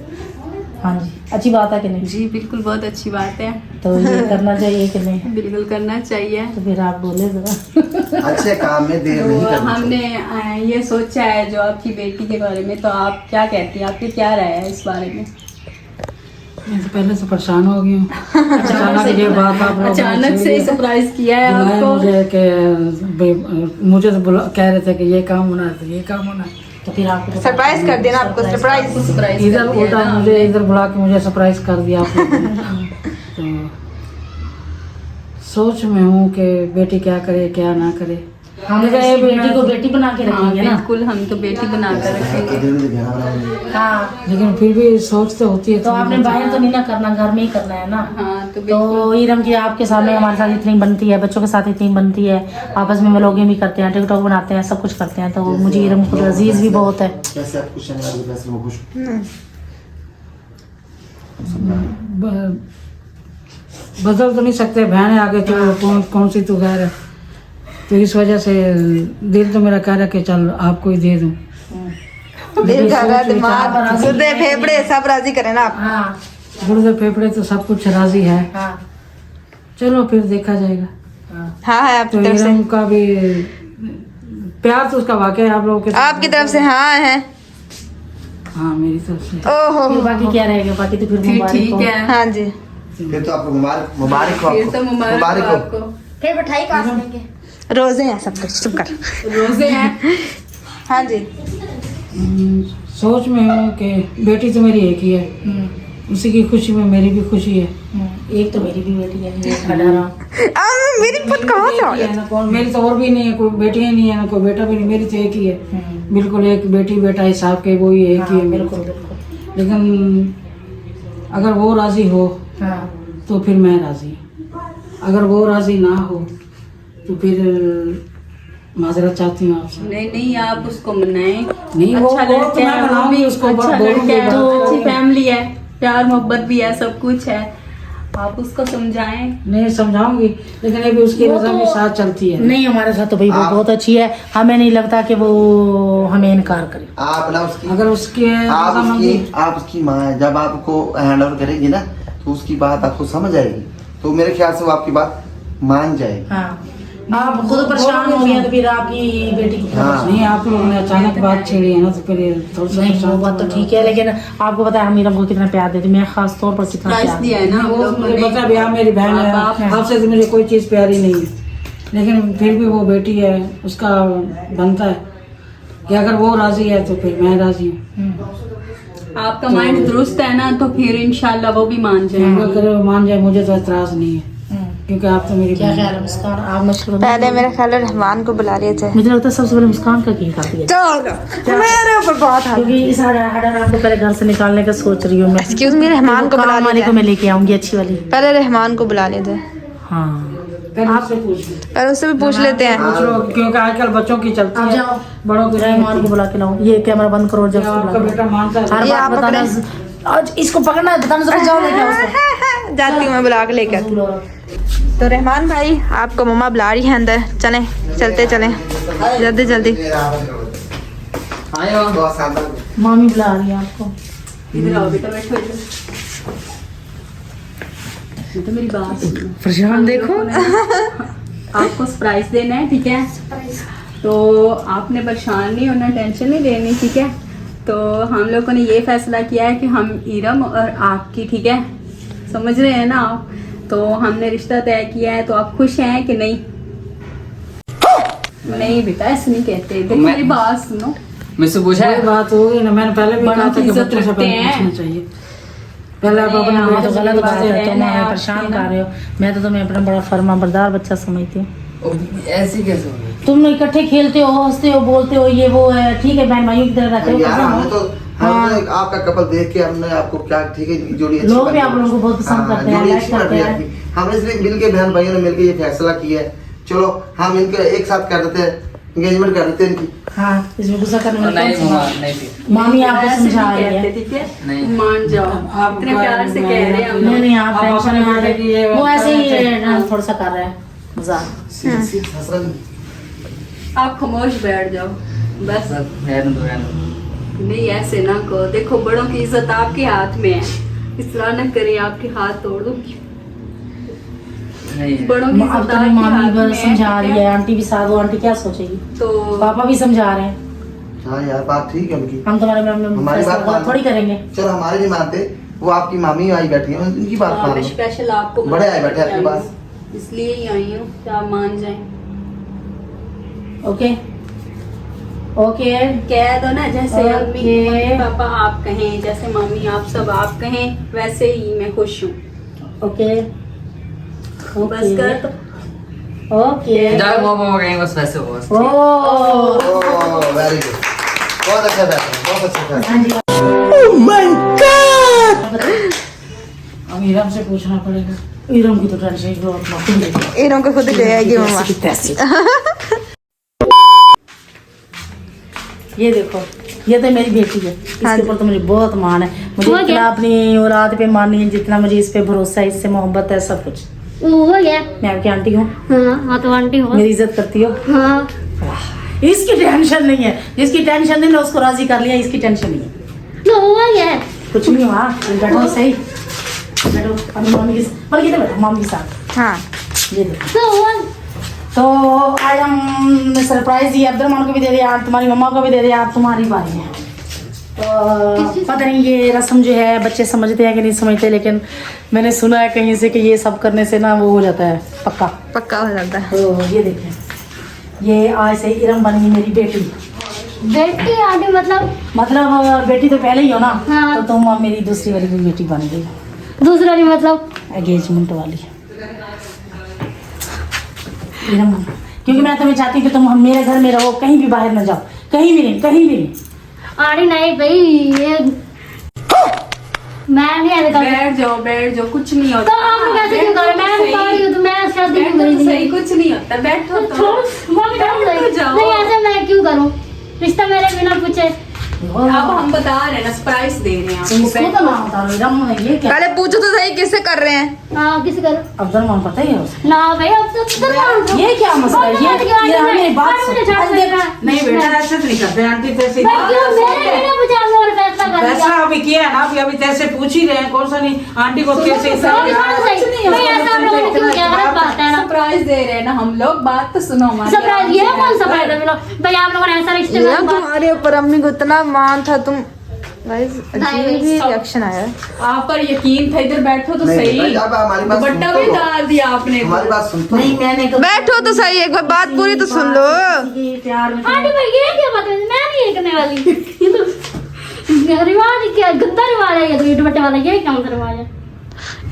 हाँ जी, अच्छी बात है कि नहीं? जी बिल्कुल, बहुत अच्छी बात है। तो ये करना चाहिए कि नहीं? बिल्कुल करना चाहिए। तो फिर आप बोले जरा। अच्छे काम में देर नहीं तो करनी हमने चाहिए। ये सोचा है जो आपकी बेटी के बारे में, तो आप क्या कहती हैं, आपकी क्या राय है इस बारे में? मैं तो पहले से परेशान हो गई हूँ। अचानक ये बात आप लोगों ने अचानक से सरप्राइज किया है बुलाया आपको। मुझे कि मुझे तो कह रहे थे कि ये काम होना है, ये काम होना है, तो फिर आपको सरप्राइज कर देना आपको, सरप्राइज। इधर उल्टा मुझे इधर बुला के मुझे सरप्राइज कर दिया आप लोगों ने। तो सोच में हूँ कि बेटी क्या करे क्या ना करे। हम बेटी को बेटी बना के हाँ रखेंगे ना। बिल्कुल, हम तो बेटी बना कर रखेंगे। हाँ, लेकिन फिर भी सोच तो होती है। तो आपने बाहर तो नहीं ना करना, घर में ही करना है ना। हाँ तो इरम की आपके सामने हमारे साथ इतनी बनती है, बच्चों के साथ इतनी बनती है, आपस में व्लॉगिंग भी करते हैं, टिकटॉक बनाते हैं, सब कुछ करते हैं, तो मुझे इरम खुद अजीज भी बहुत है। कैसे आप खुश हैं? वैसे वो खुश। बदल तो नहीं सकते, बहन है आगे, तो कौन सी तो गैर है, तो इस वजह से दिल तो मेरा कह रहा है कि चल आपको ही दे दूं। दिल कर रहा है, दिमाग, गुर्दे, फेफड़े सब राजी करें ना आप। हाँ, गुर्दे फेफड़े तो सब कुछ राजी है। हाँ। चलो फिर देखा जाएगा। हाँ है आपकी तो तरफ से, इरम का भी प्यार तो उसका वाकई है आप लोगों के। आपकी तरफ से हाँ है। हाँ मेरी तरफ से। ओहो फिर बाकी क्या रहेगा, बाकी तो फिर मुबारक ठीक हो। है। हाँ जी, फिर तो आपको मुबारक हो। फिर तो मुबारक हो आपको। फिर मिठाई कहाँ से लेंगे? रोजे हैं सब कुछ, चुप कर। रोजे हैं। हाँ जी, सोच में हूँ कि बेटी तो मेरी एक ही है, उसी की खुशी में मेरी भी खुशी है। एक तो मेरी भी बेटी है, मेरी पुत कहाँ से आ गई? मेरी तो और भी नहीं है, कोई बेटी ही नहीं है ना कोई बेटा भी नहीं, मेरी तो एक ही है। बिल्कुल एक बेटी बेटा हिसाब के वो ही एक ही है। बिल्कुल बिल्कुल। लेकिन अगर वो राजी हो तो फिर मैं राजी हूँ, अगर वो राजी ना हो तो फिर माजरत चाहती हूँ आपसे। नहीं आप उसको मनाएं। नहीं वो अच्छा तो लड़का मैं है, वो बनाऊंगी भी उसको, अच्छा बोलूंगी लड़का है, तो अच्छी फैमिली है, प्यार मोहब्बत भी है, सब कुछ है, आप उसको समझाएं। नहीं समझाऊंगी, लेकिन अभी उसकी रजा भी साथ चलती है। नहीं हमारे साथ तो भाई वो बहुत अच्छी है, हमें नहीं लगता कि वो हमें इनकार करे। आप ना उसकी, अगर उसके आप उसकी माँ है, जब आपको हैंड ओवर करेगी ना तो उसकी बात आपको समझ आएगी, तो मेरे ख्याल से वो आपकी बात मान जाएगी। हाँ, आप खुद परेशान हो गए तो फिर आपकी बेटी की हाँ। नहीं, आप लोगों ने अचानक बात छेड़ी है ना, तो फिर थोड़ा सा नहीं, वो बात तो ठीक है, लेकिन आपको पता है हम इरम को कितना प्यार देते, मैं खास तौर पर कितना प्राइस प्यार दिया है ना हम वो लोगों मुझे ने। पता है, मेरी बहन है, आपसे तो मुझे कोई चीज़ प्यारी नहीं है, लेकिन फिर भी वो बेटी है, उसका बनता है कि अगर वो राजी है तो फिर मैं राजी हूँ। आपका माइंड दुरुस्त है ना, तो फिर इंशाल्लाह वो भी मान जाएंगे। अगर वो मान जाए मुझे तो एतराज नहीं है, क्योंकि आप तो मेरी क्या ख्याल है मुस्कान, आप मशहूर पहले मेरा ख्याल है रहमान को बुला लिए थे। मुझे लगता है सबसे पहले मुस्कान का केक आती है, चलो मेरे ऊपर बहुत हाथ। क्योंकि इस हड़ा को पहले घर से निकालने का सोच रही हूँ मैं। एक्सक्यूज मी, रहमान को बुला वाली लिए को मैं लेके आऊंगी अच्छी वाली। पहले रहमान को बुला लिए थे। हाँ आपसे पूछ लो, और उससे भी पूछ लेते हैं। पूछ लो, क्योंकि आजकल बच्चों की चलती है, जाओ। बड़ों की रहमान को बुला के लाओ, ये कैमरा बंद करो जब आपका बेटा मानता है। हर ये बात आप बताना। आज इसको पकड़ना है, बताना जरा, जाओ लेके आओ उसको। जाती हूँ मैं बुला के लेकर। तो रहमान भाई आपको मम्मा बुला रही है अंदर, चलें चलते चलें जल्दी जल्दी। बहुत शानदार। मामी बुला रही है आपको। इधर आओ बेटा, बैठो इधर। तो मेरी बात सुनो। प्रशांत देखो, आपको सरप्राइज देना है, ठीक है? तो आपने परेशान नहीं होना, टेंशन नहीं लेनी, ठीक है? तो हम लोगों ने ये फैसला किया है कि हम इरम और आपकी, ठीक है, समझ रहे हैं ना आप? तो हमने रिश्ता तय किया है, तो आप खुश हैं कि नहीं? नहीं बेटा, ऐसे नहीं कहते, देखो मेरी बात सुनो। मुझसे पूछा ये है? बात होगी ना, मैंने पहले भी बड़ों कहा था की कि इज्जत बच्चों से रखते पहले हैं। पूछना चाहिए। पहले आप अपने नहीं, तो गलत बात है, तुम रहना है हमें परेशान आपकी कर ना। रहे हो। मैं तो तुम्हें अपना बड़ा फर्मा बरदार बच्चा समझती हूँ। ऐसी कैसे होगी? तुम इकट्ठे खेलते हो, हंसते हो, बोलते हो, ये वो है, ठीक है, बहन भाइयों की तरह रहते हो। यार हमने कैसे तो हो? हमने तो आपका कपल देख के हमने आपको क्या, ठीक है, जोड़ी अच्छी लोग भी बनी। आप लोगों को बहुत पसंद हाँ, करते हैं, जोड़ी लाइक अच्छी बन करते रही हैं। है आपकी। हमने इसलिए मिलके बहन भाइयों ने मिलके ये फैसला किया है, चलो हम इनके एक साथ कर देते हैं, एंगेजमेंट कर देते हैं इनकी। हाँ, इसमें गुस्सा करने वाली नहीं कौन सी मम्मा, बात? नहीं थी। मामी आपको ऐसे समझा नहीं रही है। कहते, ठीक है? नहीं। मान जाओ, आप इतने प्यार से कह रहे हैं हम नहीं लोग। नहीं, आप आप टेंशन अपने ना बेटे की ये लें, वो बात ऐसे ही करना थोड़ा सा कर रहा है मजाक। सीरियस हंस रही। आप खामोश बैठ जाओ बस। सब रहने दो, रहने दो। नहीं ऐसे ना कहो, देखो बड़ों की इज्जत आपके हाथ में है, इस तरह न करें, आपके हाथ तोड़ दूं। नहीं बड़ों की अब इज्जत तुम्हें आपके मामी हाथ में बस समझा ठीक रही है, आंटी भी साथ हो, आंटी क्या सोचेगी? तो पापा भी समझा रहे हैं, हाँ यार बात ठीक है उनकी। हम तुम्हारे में हमारी फैसला बात मानो। थोड़ी करेंगे। चलो हमारे नहीं मानते, वो आपकी मामी आई बैठी है, उनकी बात मान मैं लो। स्पेशल आपको बड़े आए बैठे आपके आई पास। हूँ, इसलिए ही आई हूँ कि आप मान जाएं। ओके ओके कह दो ना, जैसे ओके। मम्मी पापा आप कहें, जैसे मम्मी आप सब आप कहें, वैसे ही मैं खुश हूँ। ओके बस कर तो ओके। जाओ मम्मा कहेंगे बस वैसे हो बस। ओ ओह वेरी गुड, बहुत अच्छा फैसला, बहुत अच्छा फैसला। हाँ जी। अब इरम से पूछना पड़ेगा। इरम की तो टेंशन लो, अपना खुद देखो। इन्हों को खुद ले आएगी मम्मा। कैसी की तैसी। ये देखो, ये तो मेरी बेटी है, इसके ऊपर तो मुझे बहुत मान है। मुझे वो इतना क्या? अपनी औलाद पे माननी है जितना मुझे इस पे भरोसा है, इससे मोहब्बत है, सब कुछ। वो हो गया। मैं आपकी आंटी हूँ, हाँ तो आंटी हो। मेरी इज्जत करती हो। हाँ इसकी टेंशन नहीं है, जिसकी टेंशन नहीं, उसको राजी कर लिया, इसकी टेंशन नहीं है। तो हो गया। कुछ नहीं हुआ, बैठो सही, बैठो अपनी मम्मी के साथ, बल्कि तो बैठो मम्मी के साथ। हाँ ये देखो, तो हुआ। तो आज हम सरप्राइज दिया, अब्दुलरहमान को भी दे दिया, तुम्हारी मम्मा को भी दे दिया, आप तुम्हारी बारी है। तो पता नहीं ये रस्म जो है बच्चे समझते हैं कि नहीं समझते, लेकिन मैंने सुना है कहीं से कि ये सब करने से ना वो हो जाता है पक्का। पक्का हो जाता है। तो ये देखें, ये आज से इरम बनी मेरी बेटी। बेटी आंटी मतलब बेटी तो पहले ही हो ना, हाँ। तो तुम अब मेरी दूसरी वाली भी बेटी बन गई, दूसरा नहीं मतलब। एंगेजमेंट वाली। इरम, क्योंकि मैं तुम्हें चाहती हूँ कि तुम मेरे घर में रहो, कहीं भी बाहर न जाओ, कहीं भी नहीं, कहीं भी नहीं। अरे नहीं भाई, ये मैं नहीं ऐसे कर। बैठ जाओ, कुछ नहीं होता। तो आप लोग ऐसे क्यों कर रहे हैं? मैं बता रही हूँ तो मैं शादी क्यों करी थी? सही, कुछ नहीं होता, बैठो तो। छोड़ मम्मी, छोड़ बैठ दे। जाओ। नहीं ऐसे मैं क्यों करूँ? रिश्ता मेरे बिना पूछे। अब हम बता रहे हैं ना, सरप्राइज दे रहे हैं आपको। इसको तो नाम बता दो, इरम ये क्या? पहले पूछो तो सही किससे कर रहे हैं। हाँ किसी कर अब्दुलरहमान पता ही है उसे। ना भाई, अब तो किधर ये क्या मसला है? ये मेरी बात सुन। नहीं बेटा, ऐसे तो नहीं करते आंटी, तैसे मेरे बिना पूछे आपने और फैसला कर फैसला दिया। अभी किया है ना, अभी तैसे पूछ ही रहे हैं, कौन सा नहीं आंटी को कैसे मम्मी, छोड़ दो सही। नहीं ऐसा आप लोगों ने क्यों किया? गलत बात है ना। सरप्राइज दे रहे हैं ना हम लोग, बात तो सुनो हमारी। सरप्राइज, ये कौन सरप्राइज है? भाई आप लोगों ने ऐसा रिश्ते यार में तुम्हारे ऊपर अम्मी को इतना मान था, तुम गाइस अजीब ही रिएक्शन आया है। आप पर यकीन था, इधर बैठो तो नहीं, सही। अब हमारी बात दुपट्टा सुन भी तो लो। डाल दिया आपने। हमारी बात सुन तो नहीं, लो। मैंने बैठो तो सही, एक बार बात पूरी तो सुन लो। प्यार में आंटी भाई ये क्या बात है? मैं नहीं ये करने वाली। ये तो रिवाज क्या गंदा रिवाज है, ये तो ये दुपट्टे वाला, ये कौन सा रिवाज है?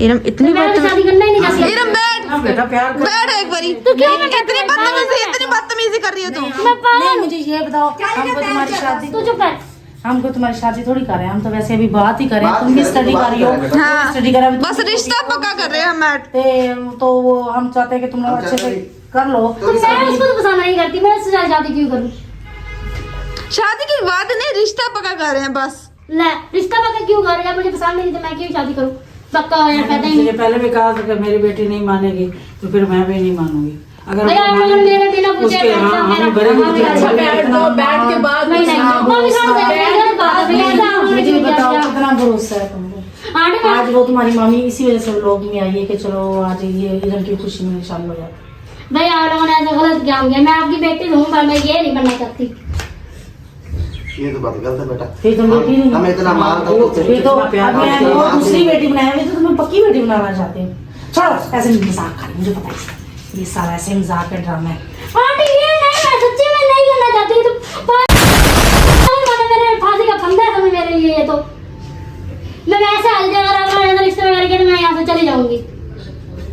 इरम इतनी मैं बात तो शादी करना ही नहीं चाहती। इरम बैठ, ना बेटा प्यार कर। बैठ एक बारी। तो क्यों मैं इतनी बदतमीजी कर रही हो तुम। मैं पागल हूँ। मुझे ये बताओ, हमको तुम्हारी शादी तू चुप कर। हमको तुम्हारी शादी थोड़ी कर रहे हैं, हम तो वैसे अभी बात ही करें। बात तुम भी करें, स्टडी बात कर रही हो, करें। हाँ, स्टडी करा बस रिश्ता पक्का कर रहे हैं हम तो वो हम चाहते हैं कि तुम लोग हम अच्छे से चाहते कर लो। तो मैं उसको तो पसंद नहीं करती, मैं उससे शादी क्यों करूँ? शादी की बात नहीं, रिश्ता पक्का कर रहे हैं बस। ले रिश्ता पक्का क्यों कर रहे हैं? मुझे पसंद नहीं तो मैं क्यों शादी करूँ? पक्का हो या फायदा ही मुझे नहीं। पहले भी कहा था कि मेरी बेटी नहीं मानेगी तो फिर मैं भी नहीं मानूंगी। अगर भैया आप लोगों ने मेरे बिना पूछे उसके हाँ हमें बड़े अच्छा बैठ दो, बैठ के बाद नहीं नहीं मम्मी साथ में बात मुझे बताओ कितना भरोसा है तुमको। आंटी आज वो तुम्हारी मम्मी इसी वजह से लोग में आई है कि चलो आज ये इधर की खुशी में शामिल हो जाए। भैया आप लोगों ने ऐसा गलत क्या किया? मैं आपकी बेटी हूँ पर मैं ये नहीं बनना चाहती। ये तो बात गलत है बेटा। फिर तुम बेटी नहीं हमें इतना मानता तो हूँ फिर तो अब मैं वो दूसरी बेटी बनाया हुई तो तुम्हें पक्की बेटी बनाना चाहते हैं। छोड़ो ऐसे मजाक कर, मुझे पता है ये सारा ऐसे मजाक का ड्रामा है। आंटी ये नहीं, मैं सच्ची में नहीं करना चाहती। तो मेरे फांसी का फंदा है मेरे लिए ये तो। मैं वैसे आ जाए अगर रिश्ते वगैरह के मैं यहाँ से चली जाऊंगी।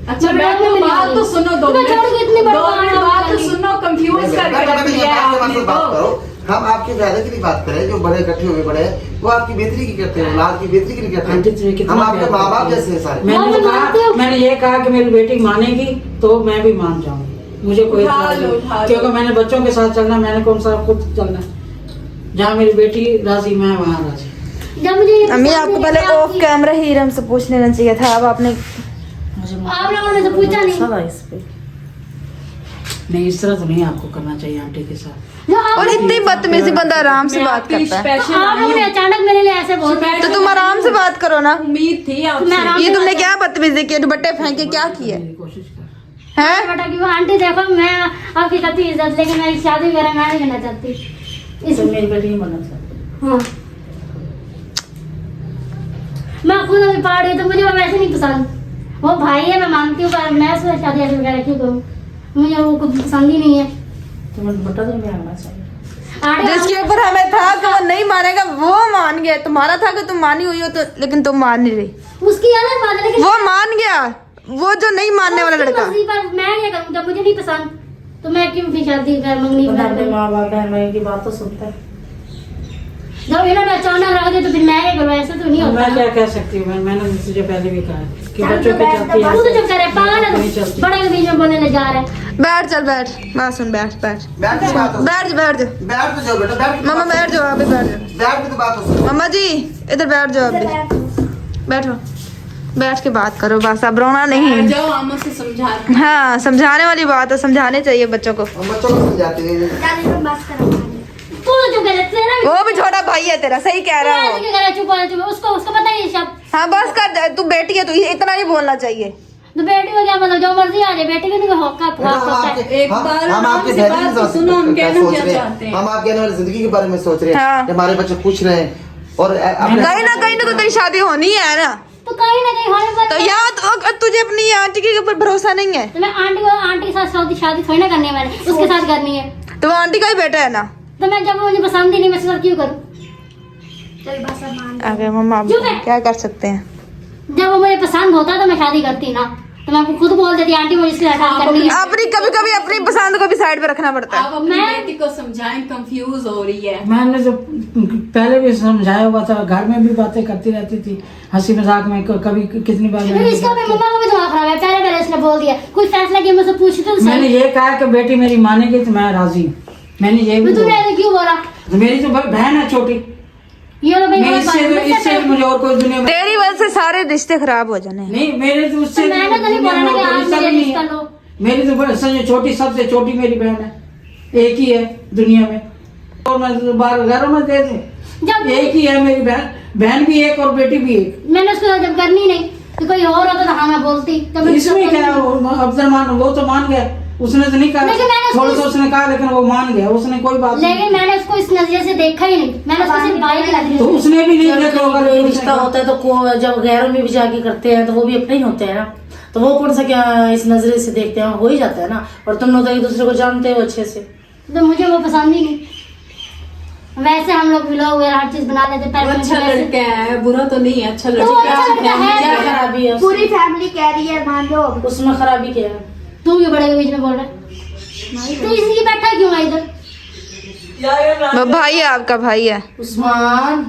अच्छा बैठो, बात तो सुनो, 2 मैं छोड़ के इतनी मिनट बड़ी बात तो सुनो, कंफ्यूज करके रख दिया है आपने बात तो। करो। हम आपके फायदे की नहीं बात करें, जो बड़े इकट्ठे हुए बड़े हैं वो आपकी बेहतरी की करते हैं, औलाद की बेहतरी की नहीं आंटी तुम्हें करते। कितना हम आपके प्यार माँ बाप करते हैं। जैसे हैं सारे। मैंने तो कहा, मैंने ये कहा कि मेरी बेटी मानेगी तो मैं भी मान जाऊंगी, मुझे कोई उठा इतराज लो, नहीं। उठा लो। क्योंकि मैंने बच्चों के साथ चलना, मैंने कौन सा खुद चलना है। जहाँ मेरी बेटी राजी मैं वहाँ राजी। जब मुझे ये अम्मी पसंद आपको नहीं पहले है ऑफ आपकी- कैमरा ही इरम से पूछ लेना चाहिए था। अब आपने मुझे आप लोगों ने तो पूछा नहीं। सारा इस पे नहीं, इस तरह तो नहीं आपको करना चाहिए आंटी के साथ। जो आप और इतनी बदतमीजी बंदा आराम से मैं बात आपकी करता है। स्पेशल आप लोगों ने अचानक मेरे लिए ऐसे बोल दिया। तो तुम आराम से बात करो ना। उम्मीद थी मैं आपसे। आराम ये से तुमने बात- क्या बदतमीजी की, दुपट्टे फेंके क्या किए मेरी कोशिश कर। हैं? बेटा क्यों आंटी देखो मैं आपकी करती इज्जत, लेकिन मैं शादी वगैरह मैं नहीं करना चाहती। इस तो मेरी बेटी नहीं बनना चाहती। हाँ मैं खुद अभी पढ़ रही हूँ तो मुझे वो वैसे नहीं पसंद। वो भाई है मैं मानती हूँ पर मैं उससे शादी वगैरह क्यों करूँ? मुझे वो कुछ पसंद ही नहीं है। तुम्हें दुपट्टा तो नहीं आना चाहिए। आंटी जिसके ऊपर हमें था कि वो नहीं मानेगा वो मान गया। तुम्हारा था कि तुम मानी हुई हो तो, लेकिन तुम मान नहीं रही। उसकी अलग बात है लेकिन वो मान गया, वो जो नहीं मानने वाला उसकी लड़का। मर्जी पर मैं ये करूँ जब मुझे नहीं पसंद तो मैं क्यों फिर शादी कर मंगनी तो अपने करूँ? माँ बाप बहन भाई की बात तो सुनता है। जब इन्होंने अचानक रख दिया तो फिर मैं ये करूँ? ऐसा तो नहीं होता मैं ना। क्या कह सकती हूँ, मैंने तुझे पहले भी कहा है कि बच्चों पे चलती है। तू तो चुप करे, पागल है नहीं तू। चलती। बड़े के बीच में बोलने लग जा रहा है। बैठ चल बैठ, बात सुन, बैठ बैठ बैठ के बात हो। बैठ जा, बैठ जा। बैठ तो जाओ बेटा, बैठ के मम्मा बात बैठ जाओ, अभी बैठ जाओ। हो। बैठ के तो बात हो। मम्मा जी इधर बैठ जाओ, अभी बैठो, बैठ के बात करो बस। अब रोना नहीं। जाओ आमो से समझा। हाँ समझाने वाली बात है, समझाने चाहिए बच्चों को। हम बच्चों को समझाते हैं। तू तो चुप करे, तेरा भी- वो भी छोटा भाई है तेरा, सही कह रहा तेरा हो। भी क्या करे, चुप हो, चुप हो। उसको उसको पता ही है सब। हाँ बस कर, तू बेटी है, तू इतना नहीं बोलना चाहिए। तो बेटी को क्या मतलब, जो मर्जी आ जाए, बेटी को नहीं हक बेटा, हम होता है। आपके- एक हम- बार हम आराम आपके से बेहतरीन बात तो सोच- सुनो, हम कहना सोच क्या रहे हैं। चाहते हैं। हम आपके आने वाली जिंदगी के बारे में सोच रहे हैं हाँ। कि हमारे बच्चे खुश रहें और अपने कहीं ना तो तेरी शादी होनी है ना। तो कहीं ना कहीं होने पर तो यहाँ तो तुझे अपनी आंटी के ऊपर भरोसा नहीं है। तो मैं आंटी के साथ शादी थोड़ी ना करनी है, मैंने उसके साथ करनी है। तो वो आंटी का ही बेटा है ना। तो मैं जब मुझे पसंद ही नहीं, मैं इसके साथ क्यों करूँ? अरे मम्मा अब चुप है। क्या कर सकते हैं। जब वो मुझे पसंद होता तो मैं शादी करती ना। तो मैं खुद बोल देती आंटी मुझे इसके साथ शादी करनी है। अपनी कभी कभी अपनी पसंद को भी साइड पे रखना पड़ता है। आप अपनी मैं- बेटी को समझाएं, कंफ्यूज हो रही है। मैंने जो पहले भी समझाया हुआ था, घर में भी बातें करती रहती थी हंसी मजाक में। कभी कितनी बार तो इसका भी मम्मा को भी दिमाग खराब है। पहले इसने बोल दिया कोई फैसला किया, मुझसे पूछती तो मैंने सही। ये कहा कि बेटी मेरी मानेगी तो मैं राजी हूँ। मैंने ये भी तो तूने बोला। ऐसे क्यों बोला? तो मेरी तो बहन है छोटी, ये तो भाई मैं गलत बात है। मुझसे इससे पहले- मुझे और कोई दुनिया में तेरी वजह से सारे रिश्ते खराब हो जाने हैं। नहीं। मेरे तो उससे तो मैंने तो नहीं दुनिया बोला ना में कि और कोई आप रिश्ता मेरे भी नहीं रिश्ता है। लो। मेरी तो सबसे छोटी, सबसे छोटी मेरी बहन है, एक ही है दुनिया में। और मैं तो बाहर घरों में दे दूं, जब एक ही है मेरी बहन। बहन भी एक और बेटी भी एक। मैंने उसको जब करनी नहीं तो कोई और होता तो हाँ मैं बोलती। तब मैं इसमें उसको क्या, अब्दुल वो तो मान गया, उसने तो नहीं कहा, लेकिन मैंने उसको- थोड़ा सा उसने कहा लेकिन वो मान गया, उसने कोई बात नहीं। लेकिन मैंने उसको इस नजरिए से देखा ही नहीं। मैंने उसको सिर्फ भाई की नजरिए तो से- उसने भी नहीं देखा होगा। कोई रिश्ता होता है तो जब गैरों में भी जाके करते हैं तो वो भी अपने ही होते हैं ना। तो वो कौन सा क्या इस नजरे से देखते हैं, हो ही जाता है ना। और तुम लोग तो एक दूसरे को जानते हो अच्छे से। तो मुझे वो पसंद ही नहीं। वैसे हम लोग व्लॉग वगैरह हर चीज बना लेते वो पहले अच्छा वैसे- लड़का है, बुरा तो नहीं है, अच्छा तो लड़का अच्छा लड़का है। क्या खराबी है पूरी फैमिली कह रही है मान लो। उसमें खराबी क्या है? तू क्यों बड़े के बीच में बोल रहा है? तू इसलिए बैठा क्यों है इधर? भाई है आपका, भाई है उस्मान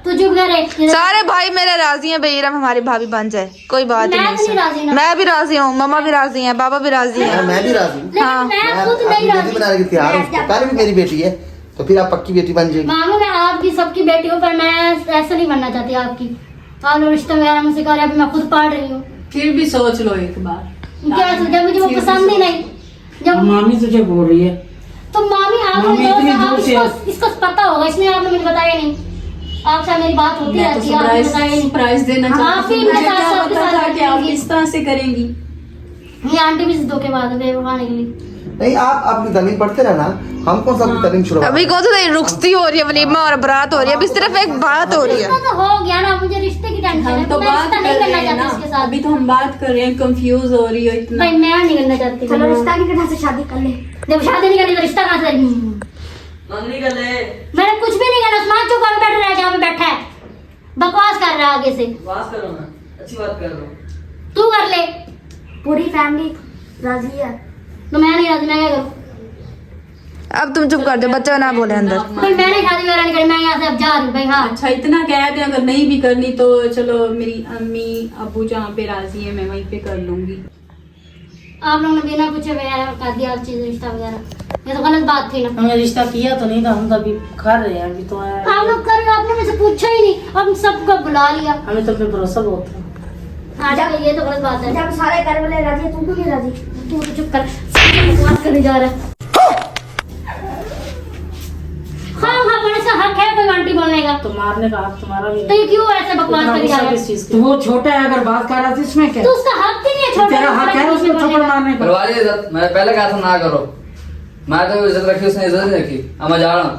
तू चुप करे। सारे भाई मेरे राजी हैं, बेईरम हमारी भाभी बन जाए, कोई बात मैं नहीं तो नहीं राजी ना। मैं भी राजी हूँ, मम्मा भी राजी हैं, पापा भी राजी हैं। मैं भी राजी हूँ। हाँ। मैं मैं खुद अपनी नहीं बेटी राजी। बनाने की तैयार हूँ, पहले भी मेरी बेटी है, तो फिर आप पक्की बेटी बन जाएगी। मानो मैं आपकी सबकी बेटी हूँ, पर मैं ऐसा नहीं बनना चाहती आपकी। आप लोग रिश्ता वगैरह मुझसे कर रहे हैं, अभी मैं खुद पढ़ रही हूँ। फिर भी सोच लो एक बार। क्या सोचा, मुझे वो पसंद ही नहीं। जब मामी तुझे बोल रही है। तो मामी आप मामी इतनी दूर से इसको पता होगा, इसलिए आपने मुझे बताया नहीं। आपसे मेरी बात होती मैं तो रहती है, आपने बताया नहीं। सरप्राइज देना हाँ, चाहती फिर थी, मुझे मैं क्या सबके पता साथ था कि आप करेंगी। इस तरह से करेंगी। ये आंटी भी धोखे बाद है खाने के लिए। नहीं, आप अपनी तालीम पढ़ते रहना, हम कौन सा अपनी तालीम छुड़वा। अभी कौन सा रुखती हो रही है, वलीमा और बारात हो रही है, अभी सिर्फ एक बात हो रही है। रिश्ता तो हो गया ना, मुझे रिश्ते की टेंशन हम है, तो मैं बात रिश्ता कर नहीं रहे करना हैं चाहती इसके ना, साथ। अभी तो हम बात कर रहे हैं, कंफ्यूज हो रही हो इतना। भाई मैं नहीं करना चाहती। चलो रिश्ता नहीं करना, से शादी कर ले। जब शादी नहीं करनी तो रिश्ता कहाँ से करेंगी? मम्मी कर ले। मैंने कुछ भी नहीं करना, उस्मान चुप होकर बैठ रहा है जहाँ पे बैठा है, बकवास कर रहा है आगे से। बात करो ना, अच्छी बात कर रहा हूँ। तू कर ले। पूरी फैमिली राजी है तो मैं नहीं राजी, मैं क्या करूँ? अब तुम चुप कर दो, बच्चा ना बोले अंदर। भाई मैंने शादी वगैरह नहीं करी, मैं यहाँ से अब जा रही हूँ भाई। हाँ अच्छा इतना कह दें, अगर नहीं भी करनी तो चलो मेरी अम्मी अबू जहाँ पे राजी है मैं वहीं पे कर लूंगी। आप लोगों ने बिना पूछे वगैरह कर दिया हर चीज, रिश्ता वगैरह, ये तो गलत बात थी ना। हमने रिश्ता किया तो नहीं था, हम तो अभी कर रहे हैं, अभी तो है। आप लोग कर रहे हो, आपने मुझसे पूछा ही नहीं, अब सबको बुला लिया। हमें तो पे भरोसा बहुत था। हाँ ये तो गलत बात है। जब सारे घर वाले राजी है, तुम क्यों नहीं राजी? तू तो चुप कर, बकवास करने जा रहा है। हाँ हाँ, बड़े से हक है कोई आंटी बोलने का। तो मारने का हक तुम्हारा भी तो ये क्यों ऐसे बकवास इतना करी जा गुस्सा रहा है? किस चीज की? तो वो छोटा है, अगर बात कर रहा था इसमें क्या? तो उसका हक ही नहीं है छोटा तेरा हक है उसको थप्पड़ मारने का। करवा दी इज्जत, मैंने पहले कहा था ना करो। मैं तो इज्जत रखी, उसने इज्जत नहीं रखी। अब मैं जा रहा हूँ।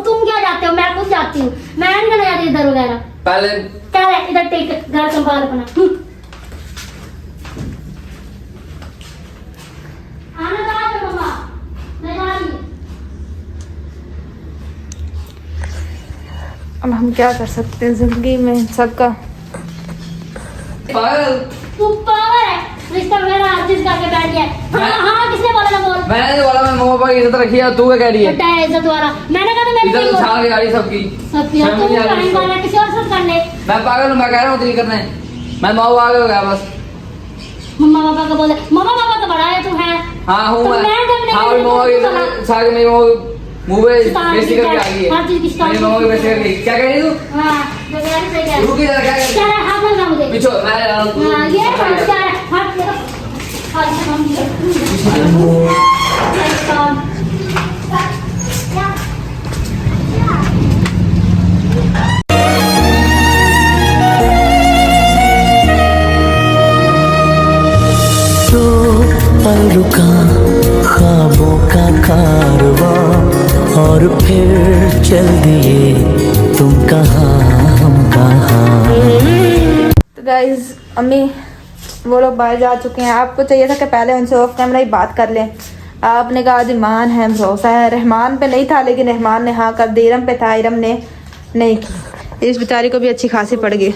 तुम क्या जाते हो? मैं खुद जाती हूँ, मैं नहीं करने जाती इधर वगैरह। पहले क्या है इधर, टेक घर संभाल अपना। आना कहाँ पे मम्मा? मैं जा रही हूँ। अब हम क्या कर सकते हैं जिंदगी में सबका। पागल, तू पावर है, रिश्ता वगैरह हर चीज करके बैठ गया है। हाँ हाँ, किसने बोला ना बोल? मैंने जो बोला, मैं मम्मा पापा की इज्जत रखी है, तू क्या कह रही है? छोटा है इज्जत वाला, मैंने कहा तो मैंने इज्जत नहीं बोला। उछाल के गाड़ी सबकी। सबकी शर्म तुम नहीं आ रही कहीं इसको? वाला किसी और से कर ले। मैं पागल हूँ, मैं कह रहा हूँ तेरी करने। मैं माँ आगे हो गया बस। मम्मा पापा का बोले, मम्मा पापा तो बड़ा है तू है। हाँ हूँ तो मैं। मैं जब नहीं हाँ करी तो मम्मा की तू बड़ा। इज्जत उछाल के मेरी मम्मा मुंह पे सितार बेइज्जती की करके क्या- आ गई है। हर चीज की सितार मेरी की मम्मा की क्या- बेइज्जती कर गई। क्या कह रही तू? हाँ जो कह रही सही कह रही। रुक इधर, क्या कर क्या है, हाथ मत लगा मुझे। पीछे मैं आ रहा हूँ, तू- हाँ, ये हाथ क्या है, हाथ मेरा हाथ से हम ये तो पल रुका ख्वाबों का कारवां और फिर चल दिए तुम कहाँ हम कहाँ। तो गाइज अम्मी वो लोग बाहर जा चुके हैं। आपको चाहिए था कि पहले उनसे ऑफ कैमरा ही बात कर लें। आपने कहा आज ईमान है, भरोसा है। रहमान पे नहीं था, लेकिन रहमान ने हाँ कर दी। इरम पे था, इरम ने नहीं की। इस बेचारी को भी अच्छी खासी पड़ गई।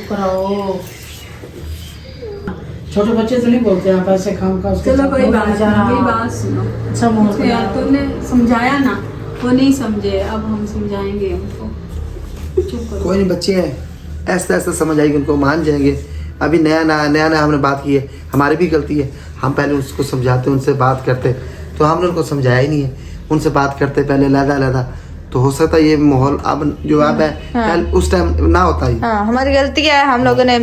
छोटे बच्चे तो नहीं बोलते आप ऐसे काम का। चलो कोई बात नहीं, मेरी बात सुनो। अच्छा मोहन तो यार तुमने समझाया ना, वो नहीं समझे, अब हम समझाएंगे उनको। चुप करो। कोई नहीं, बच्चे हैं, ऐसा ऐसा समझ आएगी उनको, मान जाएंगे। अभी नया नया हमने बात की है, हमारी भी गलती है। हम पहले उसको समझाते, उनसे बात करते, तो हमने उनको समझाया ही नहीं है। उनसे बात करते पहले लहदा, तो हो सकता है ये माहौल अब जो अब है पहले उस टाइम ना होता ही। हाँ हमारी गलती है, हम लोगों ने